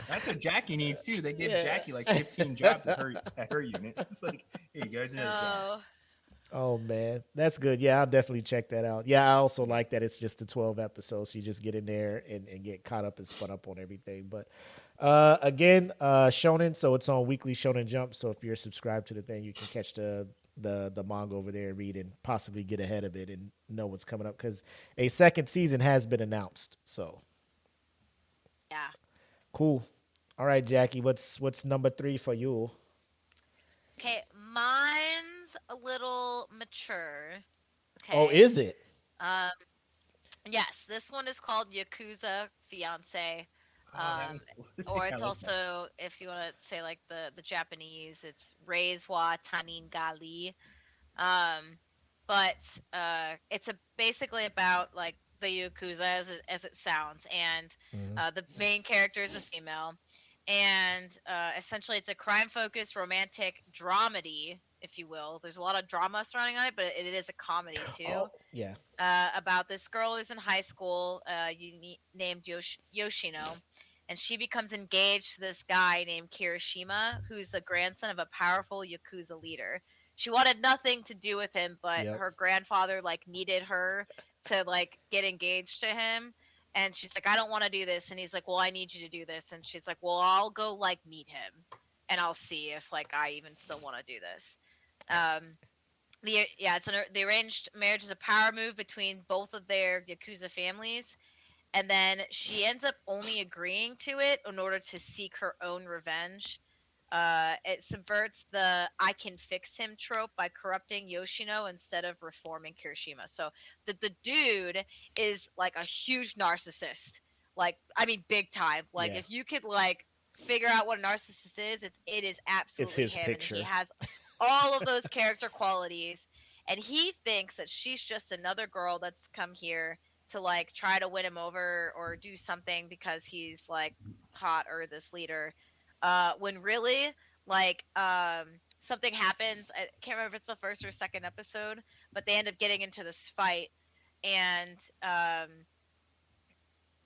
that's what Jackie needs too. They give Yeah. Jackie like 15 jobs at her unit. It's like, here you go, here's another job. Oh. Oh man, that's good. Yeah, I'll definitely check that out. Yeah, I also like that it's just the 12 episodes. So you just get in there and get caught up and spun up on everything. But again, Shonen, so it's on Weekly Shonen Jump. So if you're subscribed to the thing, you can catch the manga over there and read and possibly get ahead of it and know what's coming up because a second season has been announced. So Yeah. cool. All right, Jackie, what's number 3 for you? Okay, mine's a little mature. Oh, Okay. is it? Um, yes, this one is called Yakuza Fiancé. Oh, that Um, was cool. or I it's like that. also, if you want to say like the Japanese, it's Reizwa Tanin Gali. Um, but it's basically about like the Yakuza as it sounds, and Mhm. the main character is a female, and essentially it's a crime-focused romantic dramedy, if you will. There's a lot of drama surrounding it, but it is a comedy too. Oh, yeah. About this girl who's in high school, named Yoshino, and she becomes engaged to this guy named Kirishima, who's the grandson of a powerful Yakuza leader. She wanted nothing to do with him, but Yep. her grandfather like needed her to like get engaged to him. And she's like, I don't want to do this. And he's like, well, I need you to do this. And she's like, well, I'll go like meet him and I'll see if like I even still want to do this. Um, the arranged marriage is a power move between both of their Yakuza families, and then she ends up only agreeing to it in order to seek her own revenge. It subverts the "I can fix him" trope by corrupting Yoshino instead of reforming Kirishima. So the dude is like a huge narcissist, like I mean big time. Like Yeah. if you could like figure out what a narcissist is, it is It's absolutely his him, and he picture. has all of those character qualities. And he thinks that she's just another girl that's come here to like try to win him over or do something because he's like hot or this leader. When really, like, something happens. I can't remember if it's the first or second episode, but they end up getting into this fight, and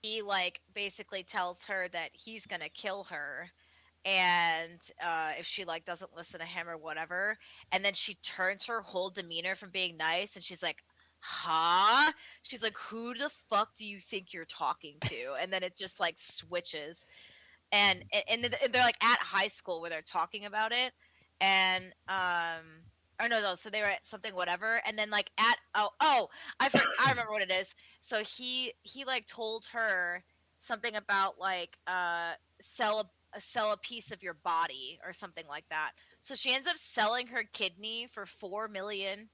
he like basically tells her that he's gonna kill her, and if she like doesn't listen to him or whatever, and then she turns her whole demeanor from being nice, and she's like, huh, she's like, who the fuck do you think you're talking to? And then it just like switches, and they're like at high school where they're talking about it, and or no, so they were at something whatever, and then like at I remember what it is. So he like told her something about like sell a piece of your body or something like that. So she ends up selling her kidney for $4 million,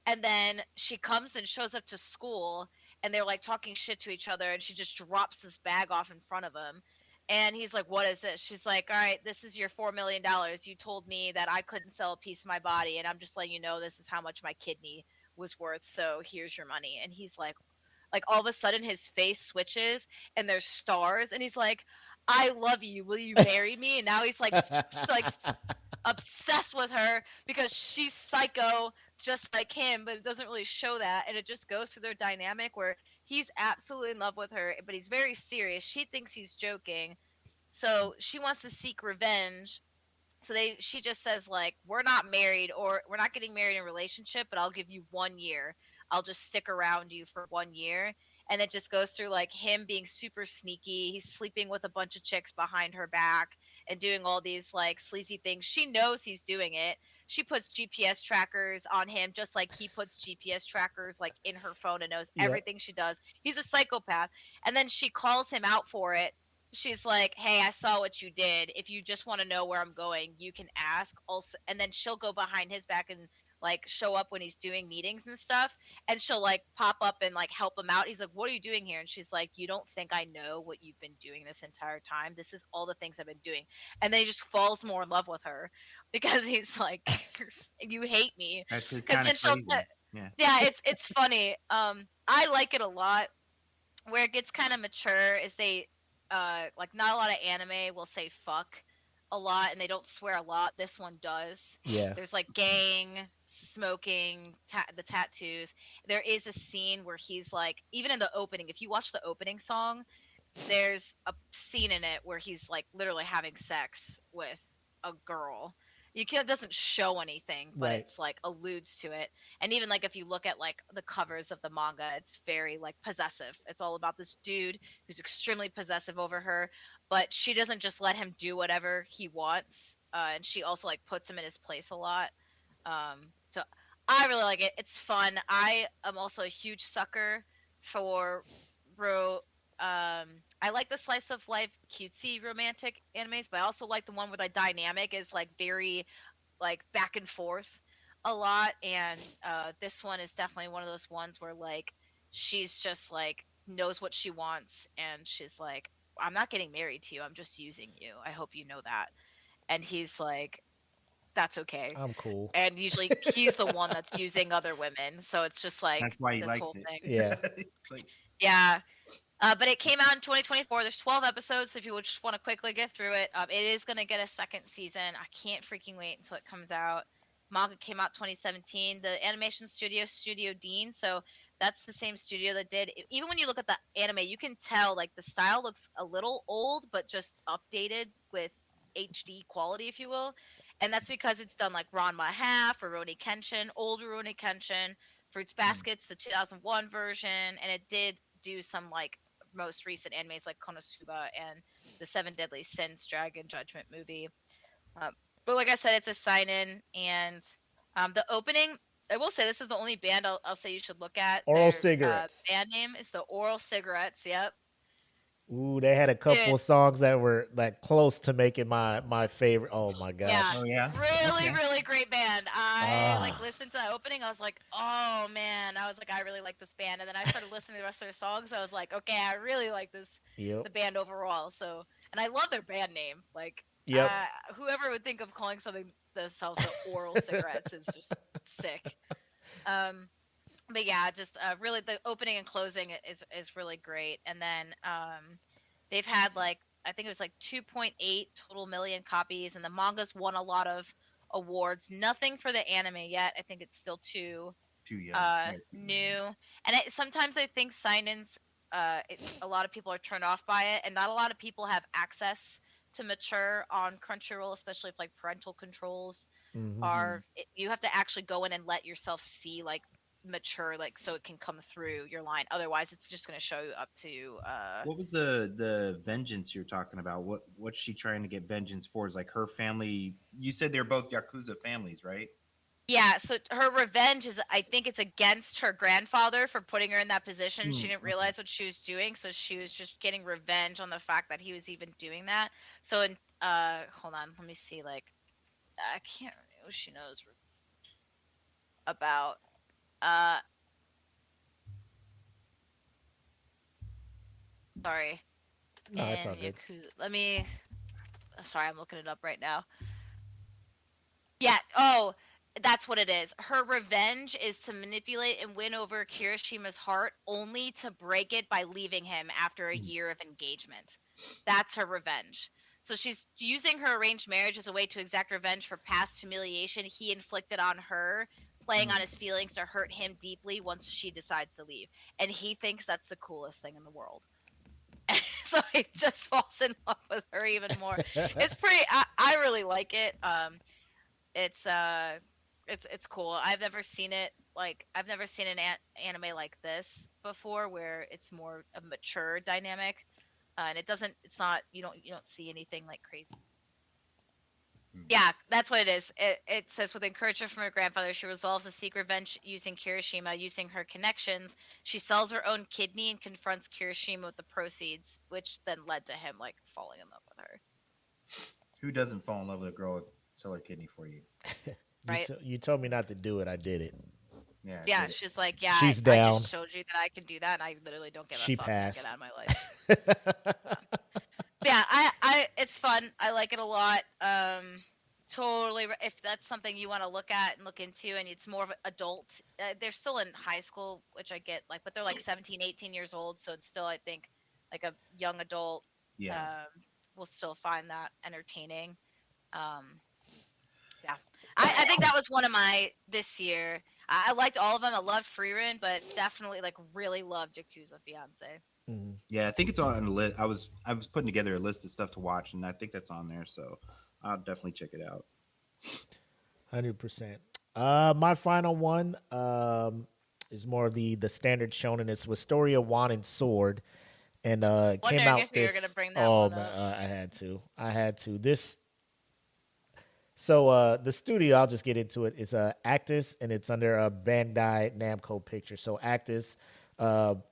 and then she comes and shows up to school, and they're like talking shit to each other, and she just drops this bag off in front of him. And he's like, what is this? She's like, all right, this is your $4 million. You told me that I couldn't sell a piece of my body, and I'm just letting you know this is how much my kidney was worth, so here's your money. And he's like all of a sudden his face switches and there's stars, and he's like, I love you, will you marry me? And now he's like obsessed with her because she's psycho just like him, but it doesn't really show that, and it just goes to their dynamic where he's absolutely in love with her, but he's very serious. She thinks he's joking, so she wants to seek revenge. So she just says like, we're not married, or we're not getting married in a relationship, but I'll give you 1 year. I'll just stick around you for 1 year. And it just goes through like him being super sneaky. He's sleeping with a bunch of chicks behind her back and doing all these like sleazy things. She knows he's doing it. She puts GPS trackers on him just like he puts GPS trackers like in her phone and knows Yep. everything she does. He's a psychopath. And then she calls him out for it. She's like, "Hey, I saw what you did. If you just want to know where I'm going, you can ask." Also, and then she'll go behind his back and like show up when he's doing meetings and stuff, and she'll like pop up and like help him out. He's like, "What are you doing here?" And she's like, "You don't think I know what you've been doing this entire time? This is all the things I've been doing." And then he just falls more in love with her because he's like, "You hate me." That's just Because kind then of she'll, crazy. Yeah. yeah, it's funny. I like it a lot. Where it gets kind of mature is they like not a lot of anime will say fuck a lot and they don't swear a lot. This one does. Yeah. There's like gang, smoking, the tattoos. There is a scene where he's like, even in the opening, if you watch the opening song, there's a scene in it where he's like literally having sex with a girl. You can, it doesn't show anything, but Right. it's like alludes to it. And even like if you look at like the covers of the manga, it's very like possessive. It's all about this dude who's extremely possessive over her, but she doesn't just let him do whatever he wants. And she also like puts him in his place a lot. So I really like it. It's fun. I am also a huge sucker for ro I like the slice of life cutesy romantic animes, but I also like the one where the dynamic is like very like back and forth a lot. And this one is definitely one of those ones where like she's just like knows what she wants and she's like, "I'm not getting married to you. I'm just using you. I hope you know that." And he's like, "That's okay." I'm cool. And usually he's the one that's using other women, so it's just like That's why he this likes whole it. thing. Yeah. It's like, Yeah. But it came out in 2024. There's 12 episodes, so if you would just want to quickly get through it, it is going to get a second season. I can't freaking wait until it comes out. Manga came out 2017. The animation studio, Studio Dean, so that's the same studio that did. Even when you look at the anime, you can tell like the style looks a little old, but just updated with HD quality, if you will. And that's because it's done like Ranma Half, Rurouni Kenshin, old Rurouni Kenshin, Fruits Baskets, the 2001 version, and it did do some like most recent animes like Konosuba and the Seven Deadly Sins Dragon Judgment movie. Um, but like I said, it's a sign in, and the opening. I will say this is the only band I'll say you should look at. Oral Their cigarettes. band name is the Oral Cigarettes. Yep, Ooh, they had a couple dude. of songs that were like close to making my favorite. Oh my Yeah, gosh. oh yeah, really, okay. really great band. I like Ah. listened to that opening. I was like, oh man. I was like, I really like this band. And then I started listening to the rest of their songs. I was like, okay, I really like this Yep. the band overall. So, and I love their band name. Like, Yep. whoever would think of calling something that sells the Oral Cigarettes is just sick. Um, but yeah, just really the opening and closing is really great. And then they've had like I think it was like 2.8 total million copies, and the manga's won a lot of awards. Nothing for the anime yet. I think it's still too Too young. Right. new. And sometimes I think sign-ins, a lot of people are turned off by it, and not a lot of people have access to mature on Crunchyroll, especially if like parental controls Mm-hmm. are. You have to actually go in and let yourself see like mature, like so it can come through your line. Otherwise, it's just going to show you up to. What was the vengeance you're talking about? What's she trying to get vengeance for? Is like her family. You said they're both Yakuza families, right? Yeah, so her revenge is, I think it's against her grandfather for putting her in that position. She didn't Okay. realize what she was doing, so she was just getting revenge on the fact that he was even doing that. So, hold on, let me see, like, I can't remember what she knows about. Uh, sorry. No, that's In all good. Yakuza, sorry, I'm looking it up right now. Yeah. Oh, that's what it is. Her revenge is to manipulate and win over Kirishima's heart, only to break it by leaving him after a year of engagement. That's her revenge. So she's using her arranged marriage as a way to exact revenge for past humiliation he inflicted on her, playing on his feelings to hurt him deeply once she decides to leave. And he thinks that's the coolest thing in the world. So he just falls in love with her even more. It's pretty. I really like it. It's it's cool. I've never seen it like I've never seen an anime like this before, where it's more a mature dynamic, and it's not you don't see anything like crazy. Yeah, that's what it is. It says with encouragement from her grandfather, she resolves to seek revenge using Kirishima. Using her connections, she sells her own kidney and confronts Kirishima with the proceeds, which then led to him like falling in love with her. Who doesn't fall in love with a girl that sell her kidney for you? Right? You told me not to do it. I did it. Yeah. Yeah, get it. she's like, yeah, She's I down. just showed you that I can do that, and I literally don't give a She fuck. Now get passed. out of my life. Yeah, it's fun. I like it a lot. Totally. If that's something you want to look at and look into, and it's more of an adult, they're still in high school, which I get, like, but they're like 17, 18 years old, so it's still, I think, like a young adult. Yeah. Will still find that entertaining. Yeah, I think that was one of my this year. I liked all of them. I loved Frieren, but definitely like really loved Yakuza Fiance. Yeah, I think it's on the list. I was putting together a list of stuff to watch, and I think that's on there. So I'll definitely check it out. 100%. My final one is more of the standard shonen. It's Wistoria Wand and Sword, and it came Wondering out if you were this. gonna bring that Oh one man, up. I had to this. So the studio, I'll just get into it. It's Actus, and it's under a Bandai Namco picture. So Actus.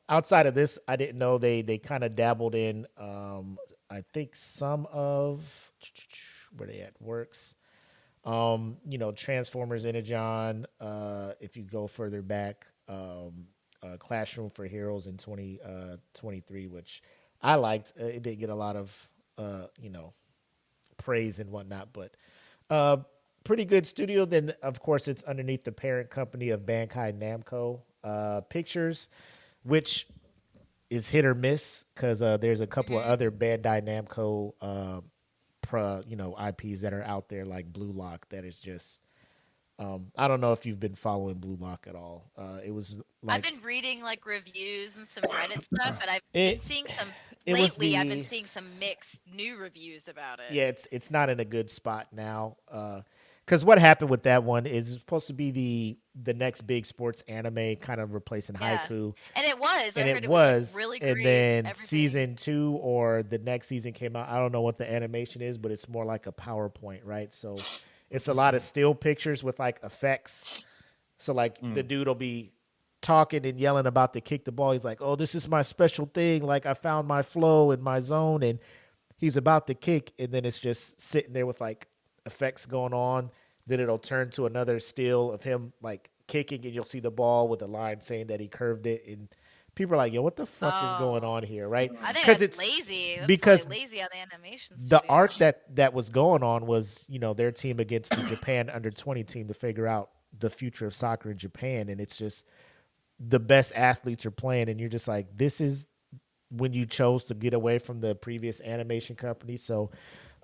Outside of this, I didn't know they kind of dabbled in. I think some of where they at works. Transformers Energon. If you go further back, Classroom for Heroes in 2023, which I liked. It didn't get a lot of praise and whatnot, but pretty good studio. Then of course it's underneath the parent company of Bandai Namco Pictures, which is hit or miss because there's a couple of other Bandai Namco IPs that are out there like Blue Lock that is just I don't know if you've been following Blue Lock at all. It was I've like been reading like reviews and some Reddit stuff, and I've been it seeing some it was lately. I've been the seeing some mixed new reviews about it. yeah, it's not in a good spot now. Because what happened with that one is it's supposed to be the next big sports anime, kind of replacing Yeah, Haiku, and it was. I and heard it it was like was, really and great. then Everything. season 2 or the next season came out. I don't know what the animation is, but it's more like a PowerPoint, right? So it's a lot of still pictures with like effects. So like the dude will be talking and yelling about to kick the ball. He's like, "Oh, this is my special thing. Like I found my flow in my zone," and he's about to kick, and then it's just sitting there with like effects going on. Then it'll turn to another still of him like kicking, and you'll see the ball with a line saying that he curved it, and people are like, "Yo, what the fuck is going Oh, on here?" Right? I think Because that's it's lazy. That's because probably lazy on the animation the studio. arc that was going on was their team against the Japan under 20 team to figure out the future of soccer in Japan, and it's just the best athletes are playing, and you're just like, this is when you chose to get away from the previous animation company. So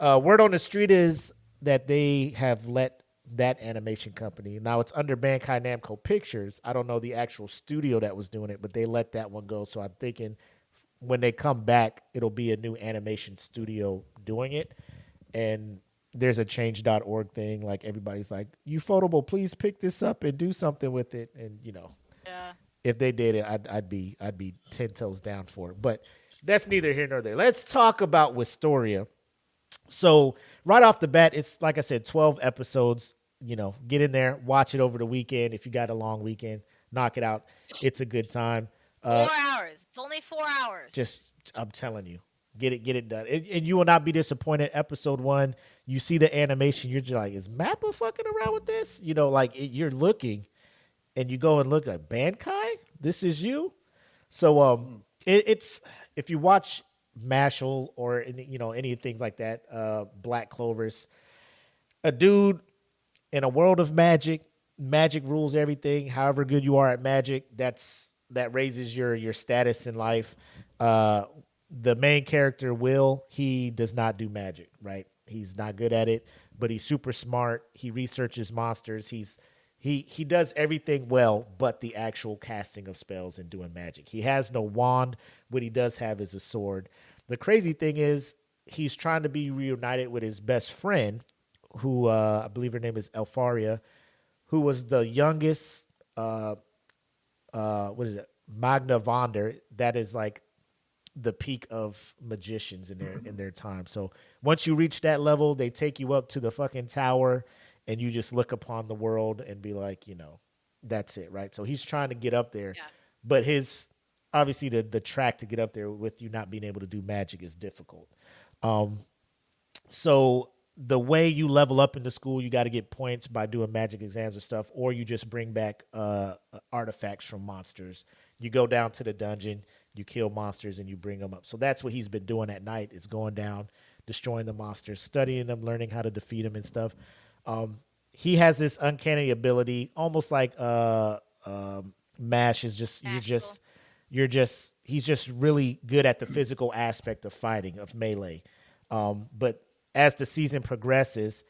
word on the street is that they have let that animation company, now it's under Bandai Namco Pictures, I don't know the actual studio that was doing it, but they let that one go. So I'm thinking when they come back, it'll be a new animation studio doing it. And there's a change.org thing. Like everybody's like, Ufotable, please pick this up and do something with it. And Yeah. if they did it, I'd be 10 toes down for it. But that's neither here nor there. Let's talk about Wistoria. So right off the bat, it's like I said, 12 episodes. Get in there, watch it over the weekend. If you got a long weekend, knock it out. It's a good time. 4 hours. It's only 4 hours. I'm telling you, get it done, and you will not be disappointed. Episode 1, you see the animation, you're just like, is Mappa fucking around with this? You're looking, and you go and look at Bankai. This is you. So it's if you watch Mashal or any things like that, Black Clovers, a dude in a world of magic. Magic rules everything. However good you are at magic, that raises your status in life. The main character, Will, he does not do magic, right? He's not good at it, but he's super smart. He researches monsters. He does everything well, but the actual casting of spells and doing magic. He has no wand. What he does have is a sword. The crazy thing is he's trying to be reunited with his best friend, who I believe her name is Elfaria, who was the youngest what is it? Magna Vonder, that is like the peak of magicians in their time. So once you reach that level, they take you up to the fucking tower and you just look upon the world and be like, that's it, right? So he's trying to get up there, Yeah. but his obviously the track to get up there with you not being able to do magic is difficult. So the way you level up in the school, you got to get points by doing magic exams and stuff, or you just bring back artifacts from monsters. You go down to the dungeon, you kill monsters, and you bring them up. So that's what he's been doing at night. Is going down, destroying the monsters, studying them, learning how to defeat them and stuff. He has this uncanny ability, almost like Mash is just Magical. he's just really good at the physical aspect of fighting, of melee. But as the season progresses,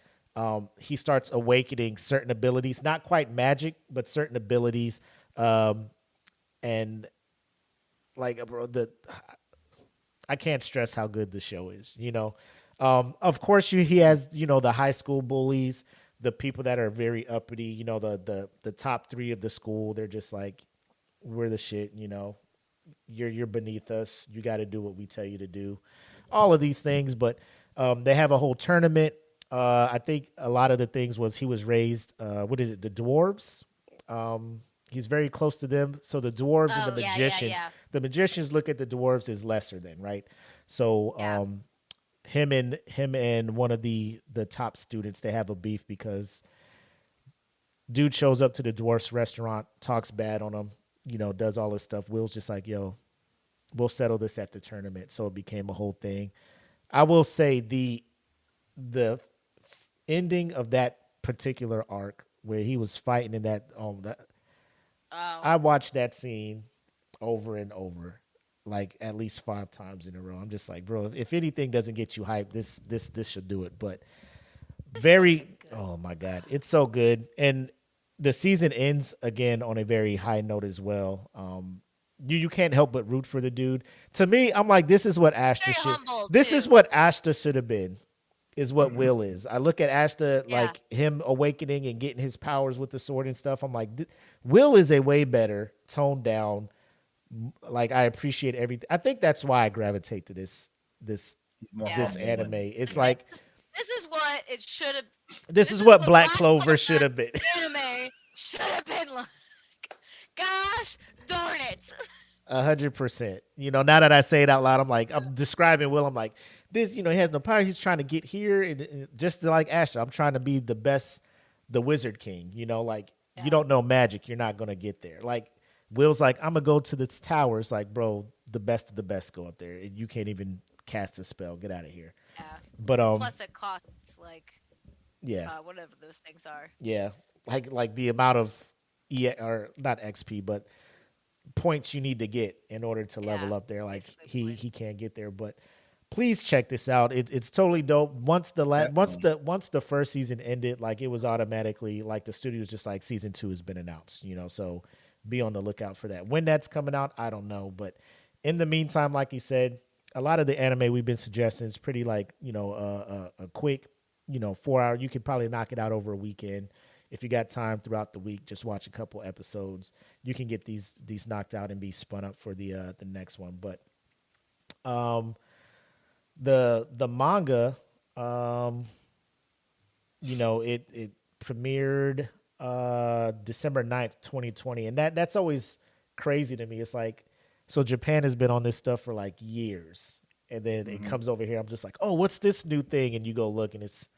he starts awakening certain abilities, not quite magic, but certain abilities. And like, bro, I can't stress how good the show is. Of course, he has the high school bullies, the people that are very uppity. The top three of the school. They're just like, we're the shit. You're beneath us. You got to do what we tell you to do. All of these things, but they have a whole tournament. I think a lot of the things was he was raised. What is it? The dwarves. He's very close to them. So the dwarves and the Oh, yeah, magicians, yeah. the magicians look at the dwarves as lesser than, right? So Yeah. him and one of the top students, they have a beef because dude shows up to the dwarfs restaurant, talks bad on him, does all this stuff. Will's just like, yo, we'll settle this at the tournament. So it became a whole thing. I will say the ending of that particular arc where he was fighting in that Oh. I watched that scene over and over, like at least 5 times in a row. I'm just like, bro, if anything doesn't get you hyped, this should do it. But oh my God, it's so good. And the season ends again on a very high note as well. You can't help but root for the dude. To me, I'm like, this is what Ashta Very should. humble, This is too. what Ashta should have been. Is what Will is. I look at Ashta Yeah. like him awakening and getting his powers with the sword and stuff. I'm like, Will is a way better, toned down. Like I appreciate everything. I think that's why I gravitate to this More Yeah. this humble anime. and- It's like This is what it should have. this is what Black Clover should have been. Anime should have been like. Gosh darn it! 100%. Now that I say it out loud, I'm like, I'm describing Will. I'm like, this, he has no power. He's trying to get here, and just like Asher, I'm trying to be the best, the Wizard King. Like you don't know magic, you're not gonna get there. Like Will's like, I'm gonna go to this tower. It's like, bro, the best of the best go up there, and you can't even cast a spell. Get out of here. Yeah. But Plus, it costs like yeah, whatever those things are. yeah, like the amount of or not XP, but points you need to get in order to level Yeah, up there. Like basically. he can't get there, but please check this out. It's totally dope. Once the first season ended, like it was automatically like the studio's just like season 2 has been announced. So be on the lookout for that. When that's coming out, I don't know, but in the meantime, like you said, a lot of the anime we've been suggesting is pretty like a quick 4-hour. You could probably knock it out over a weekend. If you got time throughout the week, just watch a couple episodes. You can get these knocked out and be spun up for the next one. But the manga, it premiered December 9th, 2020, and that's always crazy to me. It's like, so Japan has been on this stuff for like years, and then it comes over here. I'm just like, oh, what's this new thing? And you go look, and it's,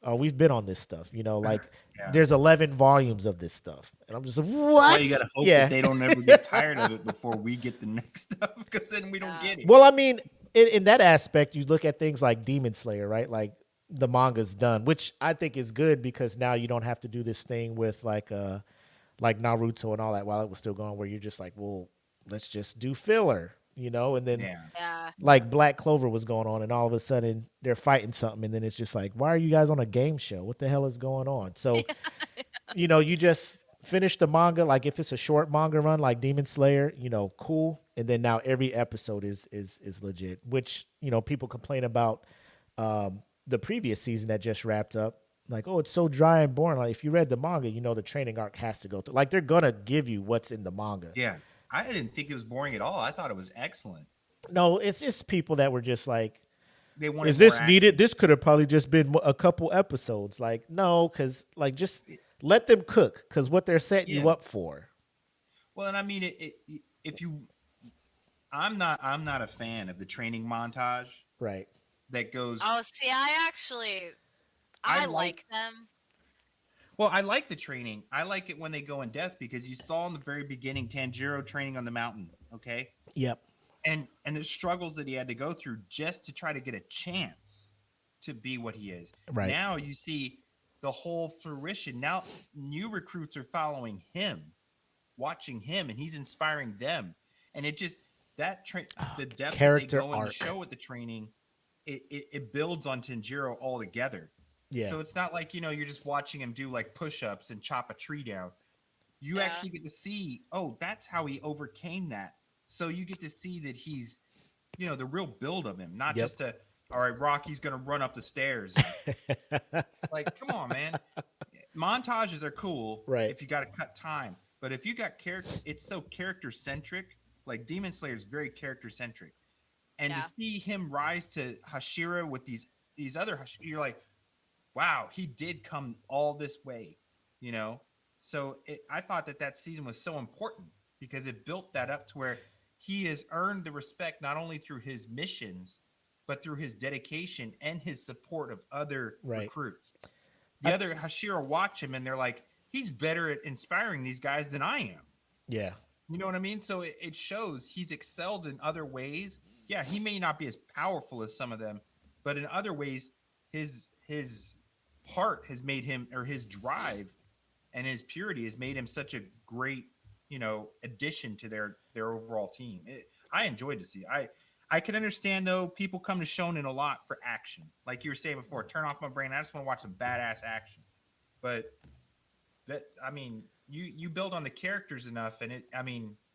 oh, we've been on this stuff, like Yeah. there's 11 volumes of this stuff. And I'm just like, what? Well, you gotta hope that they don't ever get tired of it before we get the next stuff, because then we don't get it. Well, I mean, in that aspect, you look at things like Demon Slayer, right? Like the manga's done, which I think is good because now you don't have to do this thing with like Naruto and all that while it was still going, where you're just like, well, let's just do filler, and then Yeah. like Black Clover was going on, and all of a sudden they're fighting something, and then it's just like, why are you guys on a game show? What the hell is going on? So, you just finish the manga. Like if it's a short manga run, like Demon Slayer, cool. And then now every episode is legit, which people complain about the previous season that just wrapped up. like, oh, it's so dry and boring. Like if you read the manga, you know the training arc has to go through. Like they're gonna give you what's in the manga. Yeah, I didn't think it was boring at all. I thought it was excellent. No, it's just people that were just like, They is wanted more this action. needed? This could have probably just been a couple episodes. Like no, because like just let them cook because what they're setting you Yeah. up for. Well, and I mean, if you, I'm not a fan of the training montage Right. that goes. Oh, see, I like them. Well, I like the training. I like it when they go in depth because you saw in the very beginning Tanjiro training on the mountain. Okay. Yep. And the struggles that he had to go through just to try to get a chance to be what he is. Right. Now you see the whole fruition. Now new recruits are following him, watching him, and he's inspiring them. And it just the depth that they character go in the arc. show with the training, it builds on Tanjiro altogether. Yeah. So it's not like you're just watching him do like push-ups and chop a tree down. You actually get to see, oh, that's how he overcame that. So you get to see that he's, the real build of him, not just all right, Rocky's going to run up the stairs. Like, come on, man. Montages are cool Right. if you got to cut time. But if you got character, it's so character-centric. Like, Demon Slayer is very character-centric. And to see him rise to Hashira with these other, you're like, wow, he did come all this way, So I thought that season was so important because it built that up to where he has earned the respect not only through his missions, but through his dedication and his support of other recruits. The other Hashira watch him and they're like, he's better at inspiring these guys than I am. Yeah. You know what I mean? So it shows he's excelled in other ways. Yeah, he may not be as powerful as some of them, but in other ways, his heart has made him, or his drive and his purity has made him such a great, addition to their overall team. I enjoyed to see. I can understand though people come to Shonen a lot for action, like you were saying before. Turn off my brain. I just want to watch some badass action. But you build on the characters enough, and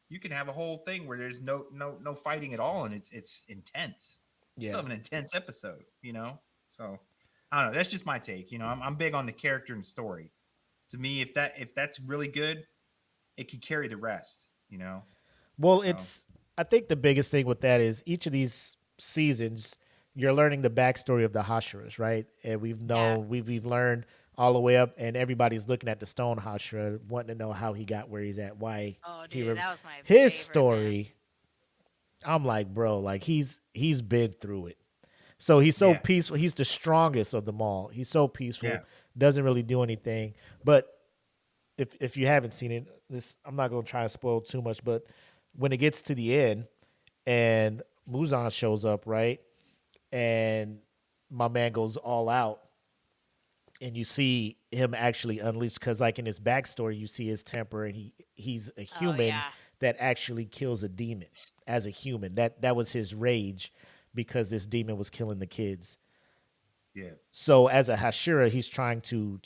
you can have a whole thing where there's no fighting at all, and it's intense. Yeah, still have an intense episode, So I don't know. That's just my take. I'm big on the character and story. To me, if that's really good, it could carry the rest. Well, I think the biggest thing with that is each of these seasons, you're learning the backstory of the Hashiras, right? And we've learned all the way up, and everybody's looking at the Stone Hashira, wanting to know how he got where he's at, why. Oh, dude, that was my his favorite, story. Man. I'm like, bro, like he's been through it. So he's so peaceful. He's the strongest of them all. He's so peaceful. Doesn't really do anything. But if you haven't seen it, I'm not going to try and spoil too much. But when it gets to the end, and Muzan shows up, right, and my man goes all out, and you see him actually unleash, because like in his backstory, you see his temper, and he's a human that actually kills a demon as a human. That was his rage, because this demon was killing the kids. Yeah. So as a Hashira, he's trying to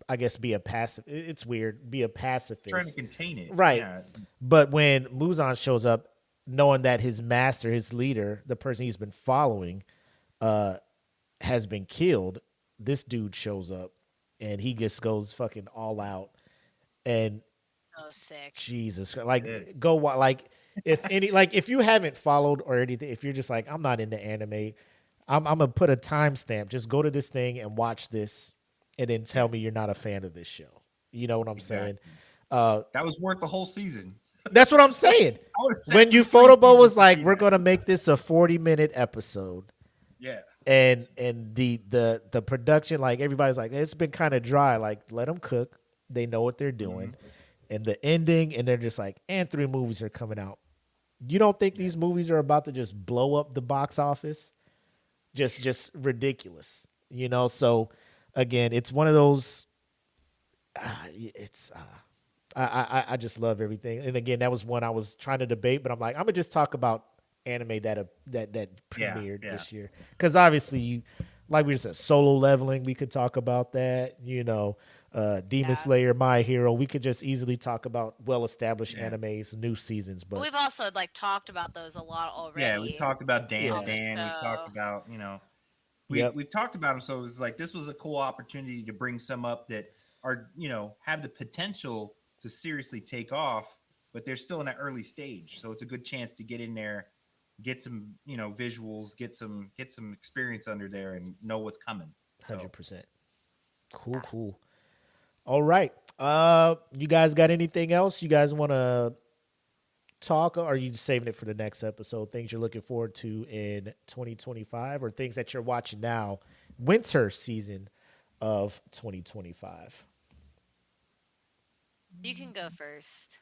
I guess be a passive. It's weird. Be a pacifist. Trying to contain it. Right. Yeah. But when Muzan shows up, knowing that his master, his leader, the person he's been following, has been killed, this dude shows up and he just goes fucking all out. And so sick. Jesus, like if you haven't followed or anything, if you're just like, I'm not into anime, I'm gonna put a timestamp. Just go to this thing and watch this, and then tell me you're not a fan of this show. You know what I'm saying? That was worth the whole season. That's what I'm saying. When Ufotable was like, we're gonna make this a 40-minute episode. Yeah. And the production, like everybody's like, it's been kind of dry. Like, let them cook. They know what they're doing. And the ending, and they're just like, and 3 movies are coming out. You don't think these movies are about to just blow up the box office? Just ridiculous, So again, it's one of those. I just love everything. And again, that was one I was trying to debate, but I'm like, I'm gonna just talk about anime that premiered this year, because obviously, like we said, Solo Leveling, we could talk about that. Demon Slayer, My Hero, we could just easily talk about well-established animes, new seasons. But we've also talked about those a lot already. Yeah, we talked about Dan. We talked about Yep. we've talked about them, so it was like this was a cool opportunity to bring some up that are have the potential to seriously take off, but they're still in that early stage. So it's a good chance to get in there, get some visuals, get some experience under there, and know what's coming. So 100%. Cool, cool. All right. You guys got anything else you guys want to talk, or are you saving it for the next episode? Things you're looking forward to in 2025, or things that you're watching now, winter season of 2025? You can go first.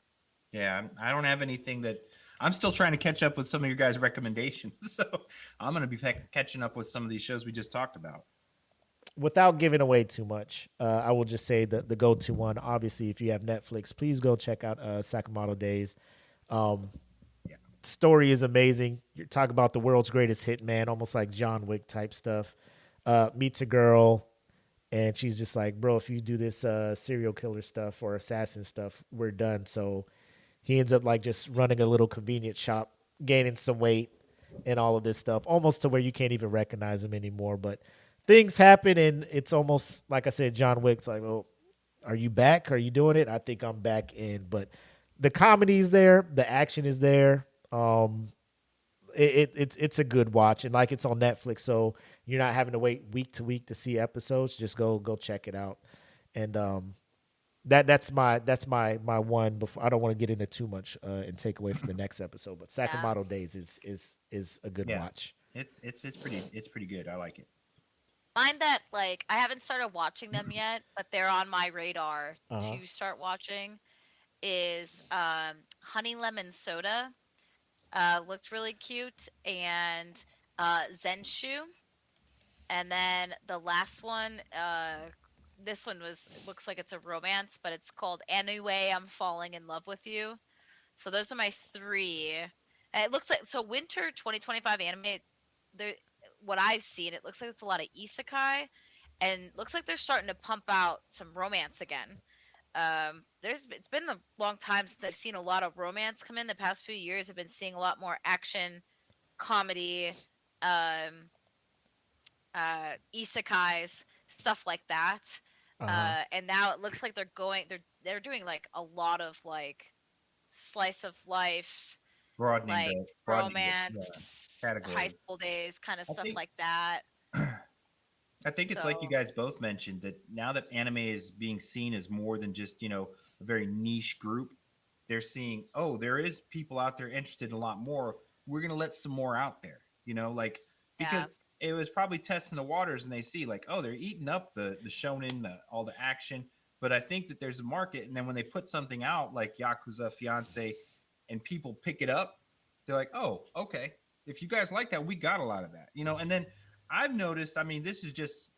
yeah, I don't have anything that I'm still trying to catch up with some of your guys' recommendations. So I'm going to be catching up with some of these shows we just talked about. Without giving away too much, I will just say the go-to one. Obviously, if you have Netflix, please go check out Sakamoto Days. Story is amazing. You're talking about the world's greatest hitman, almost like John Wick type stuff. Meets a girl, and she's just like, bro, if you do this serial killer stuff or assassin stuff, we're done. So he ends up like just running a little convenience shop, gaining some weight and all of this stuff, almost to where you can't even recognize him anymore. But things happen, and it's almost like I said, John Wick's like, well, are you back? Are you doing it? I think I'm back in. But the comedy's there, the action is there. It's a good watch, and like it's on Netflix, so you're not having to wait week to week to see episodes. Just go check it out, and that's my one. Before I don't want to get into too much and take away from the next episode, but Yeah. Sakamoto Days is a good watch. It's pretty good. I like it. Mine that like I haven't started watching them yet, but they're on my radar Uh-huh. to start watching is Honey Lemon Soda. Looked really cute, and Zenshu. And then the last one, this one looks like it's a romance, but it's called Anyway I'm Falling in Love with You. So those are my three. And it looks like so winter 2025 anime. There, what I've seen, it looks like it's a lot of isekai, and looks like they're starting to pump out some romance again. It's been a long time since I've seen a lot of romance come in. The past few years, I've been seeing a lot more action, comedy, um, isekais, stuff like that. Uh-huh. And now it looks like they're doing like a lot of like slice of life, like Broadening the romance, high category. school days, kind of I stuff think like that. I think it's like you So guys both mentioned that now that anime is being seen as more than just, a very niche group, they're seeing, oh, there is people out there interested in a lot more. We're going to let some more out there, like yeah, because it was probably testing the waters and they see like, oh, they're eating up the shonen, all the action. But I think that there's a market. And then when they put something out like Yakuza Fiancé and people pick it up, they're like, oh, okay. If you guys like that, we got a lot of that, and then I've noticed, I mean, this is just,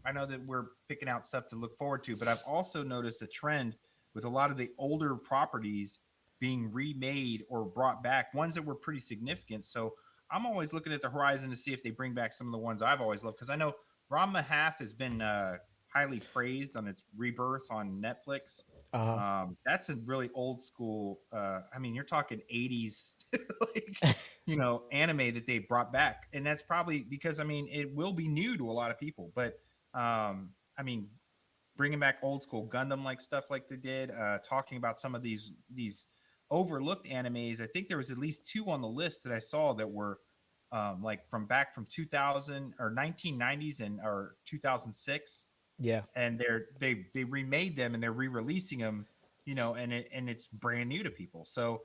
I know that we're picking out stuff to look forward to, but I've also noticed a trend with a lot of the older properties being remade or brought back, ones that were pretty significant. So I'm always looking at the horizon to see if they bring back some of the ones I've always loved. Because I know Ranma Half has been highly praised on its rebirth on Netflix. Uh-huh. That's a really old school. I mean, you're talking 80s, like anime that they brought back, and that's probably because I mean it will be new to a lot of people. But I mean, bringing back old school Gundam like stuff like they did, talking about some of these overlooked animes. I think there was at least two on the list that I saw that were like from 2000 or 1990s and or 2006, Yeah. and they remade them and they're re-releasing them, and it's brand new to people. So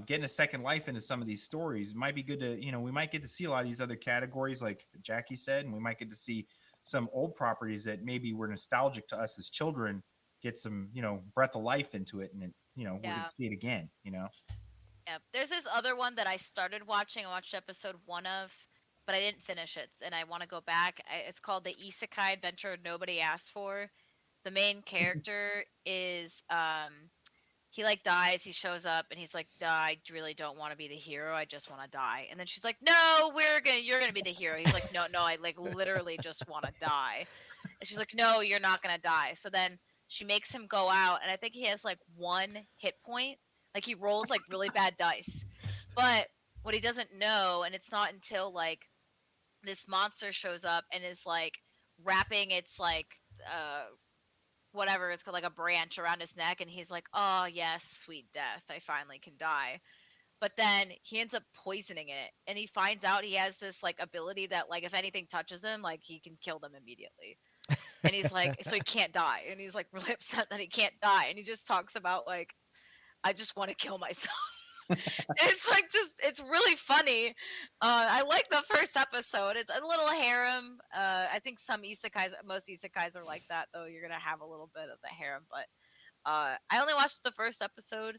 getting a second life into some of these stories might be good to, we might get to see a lot of these other categories like Jacci said, and we might get to see some old properties that maybe were nostalgic to us as children get some, breath of life into it, and it, we're going yeah, to see it again, yeah. There's this other one that I started watching. I watched episode one of, but I didn't finish it, and I want to go back. It's called the Isekai Adventure Nobody Asked For. The main character is he like dies, he shows up and he's like, I really don't want to be the hero, I just want to die. And then she's like, no, you're gonna be the hero. He's like, no, I like literally just want to die. And she's like, no, you're not gonna die. So then she makes him go out, and I think he has like one hit point. Like he rolls like really bad dice. But what he doesn't know, and it's not until like this monster shows up and is like wrapping its like whatever it's called, like a branch around his neck, and he's like, oh yes, sweet death, I finally can die. But then he ends up poisoning it, and he finds out he has this like ability that like if anything touches him, like he can kill them immediately. And he's like, so he can't die, and he's like really upset that he can't die, and he just talks about like, I just want to kill myself. It's like just it's really funny. I like the first episode. It's a little harem. I think some isekais, most isekais are like that though. You're gonna have a little bit of the harem, but I only watched the first episode.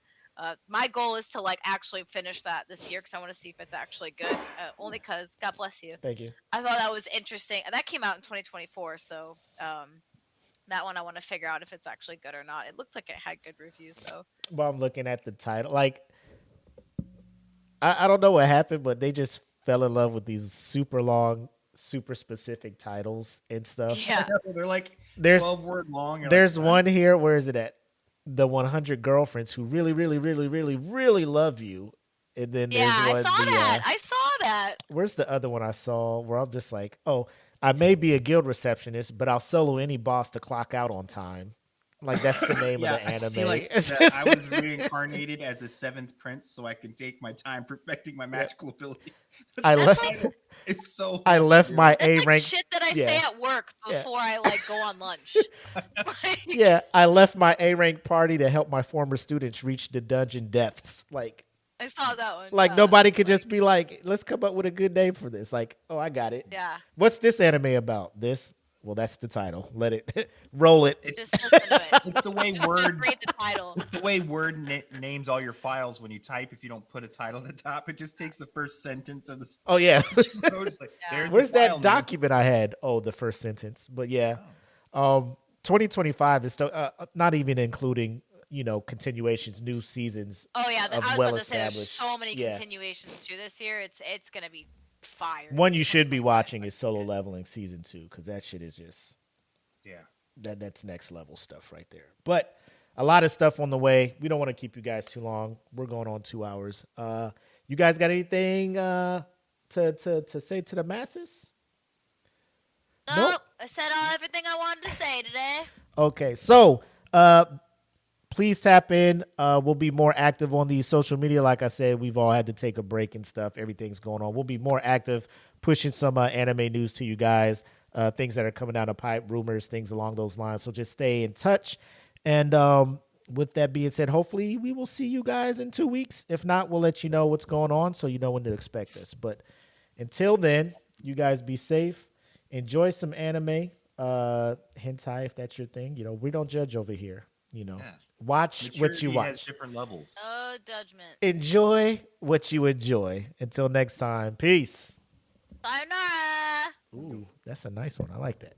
My goal is to like actually finish that this year because I want to see if it's actually good. Only because God bless you. Thank you. I thought that was interesting. That came out in 2024, so that one I want to figure out if it's actually good or not. It looked like it had good reviews though. Well, I'm looking at the title. Like, I don't know what happened, but they just fell in love with these super long, super specific titles and stuff. Yeah. They're like There's 12-word long. You're there's like, one here. Where is it at? The 100 girlfriends who really, really, really, really, really love you. And then Yeah, there's one. I saw that. I saw that. Where's the other one I saw where I'm just like, oh, I may be a guild receptionist, but I'll solo any boss to clock out on time. Like that's the name yeah, of the anime. I see, like, that I was reincarnated as a 7th prince, so I can take my time perfecting my magical ability. I That left. title is so. I left my That's A like rank. shit that I yeah. say at work Yeah. before I like go on lunch. Like, Yeah, I left my A rank party to help my former students reach the dungeon depths. Like I saw that one. Like yeah. nobody could just be like, let's come up with a good name for this. Like, oh, I got it. Yeah. What's this anime about? This? Well, that's the title. Let it roll it. It's, Just listen to it. it's the way Just Word. read the title. It's the way Word names all your files when you type. If you don't put a title at the top, it just takes the first sentence of the Oh yeah. code. It's like, Yeah. there's Where's the file that name. document I had? Oh, the first sentence. But yeah, 2025 is still not even including continuations, new seasons. Oh yeah, of I was about to say there's well-established- so many yeah. continuations to this year. It's gonna be fire. One you should be watching is Solo Leveling season 2 because that shit is just Yeah. that's next level stuff right there. But a lot of stuff on the way. We don't want to keep you guys too long. We're going on 2 hours. You guys got anything to say to the masses? Nope. I said everything I wanted to say today. Okay, so please tap in. We'll be more active on the social media. Like I said, we've all had to take a break and stuff. Everything's going on. We'll be more active, pushing some anime news to you guys, things that are coming down the pipe, rumors, things along those lines. So just stay in touch. And with that being said, hopefully we will see you guys in 2 weeks. If not, we'll let you know what's going on so you know when to expect us. But until then, you guys be safe. Enjoy some anime, hentai if that's your thing. We don't judge over here. Yeah. Watch what you Maturity watch. has different levels. No judgment. Enjoy what you enjoy. Until next time, peace. Sayonara. Ooh, that's a nice one. I like that.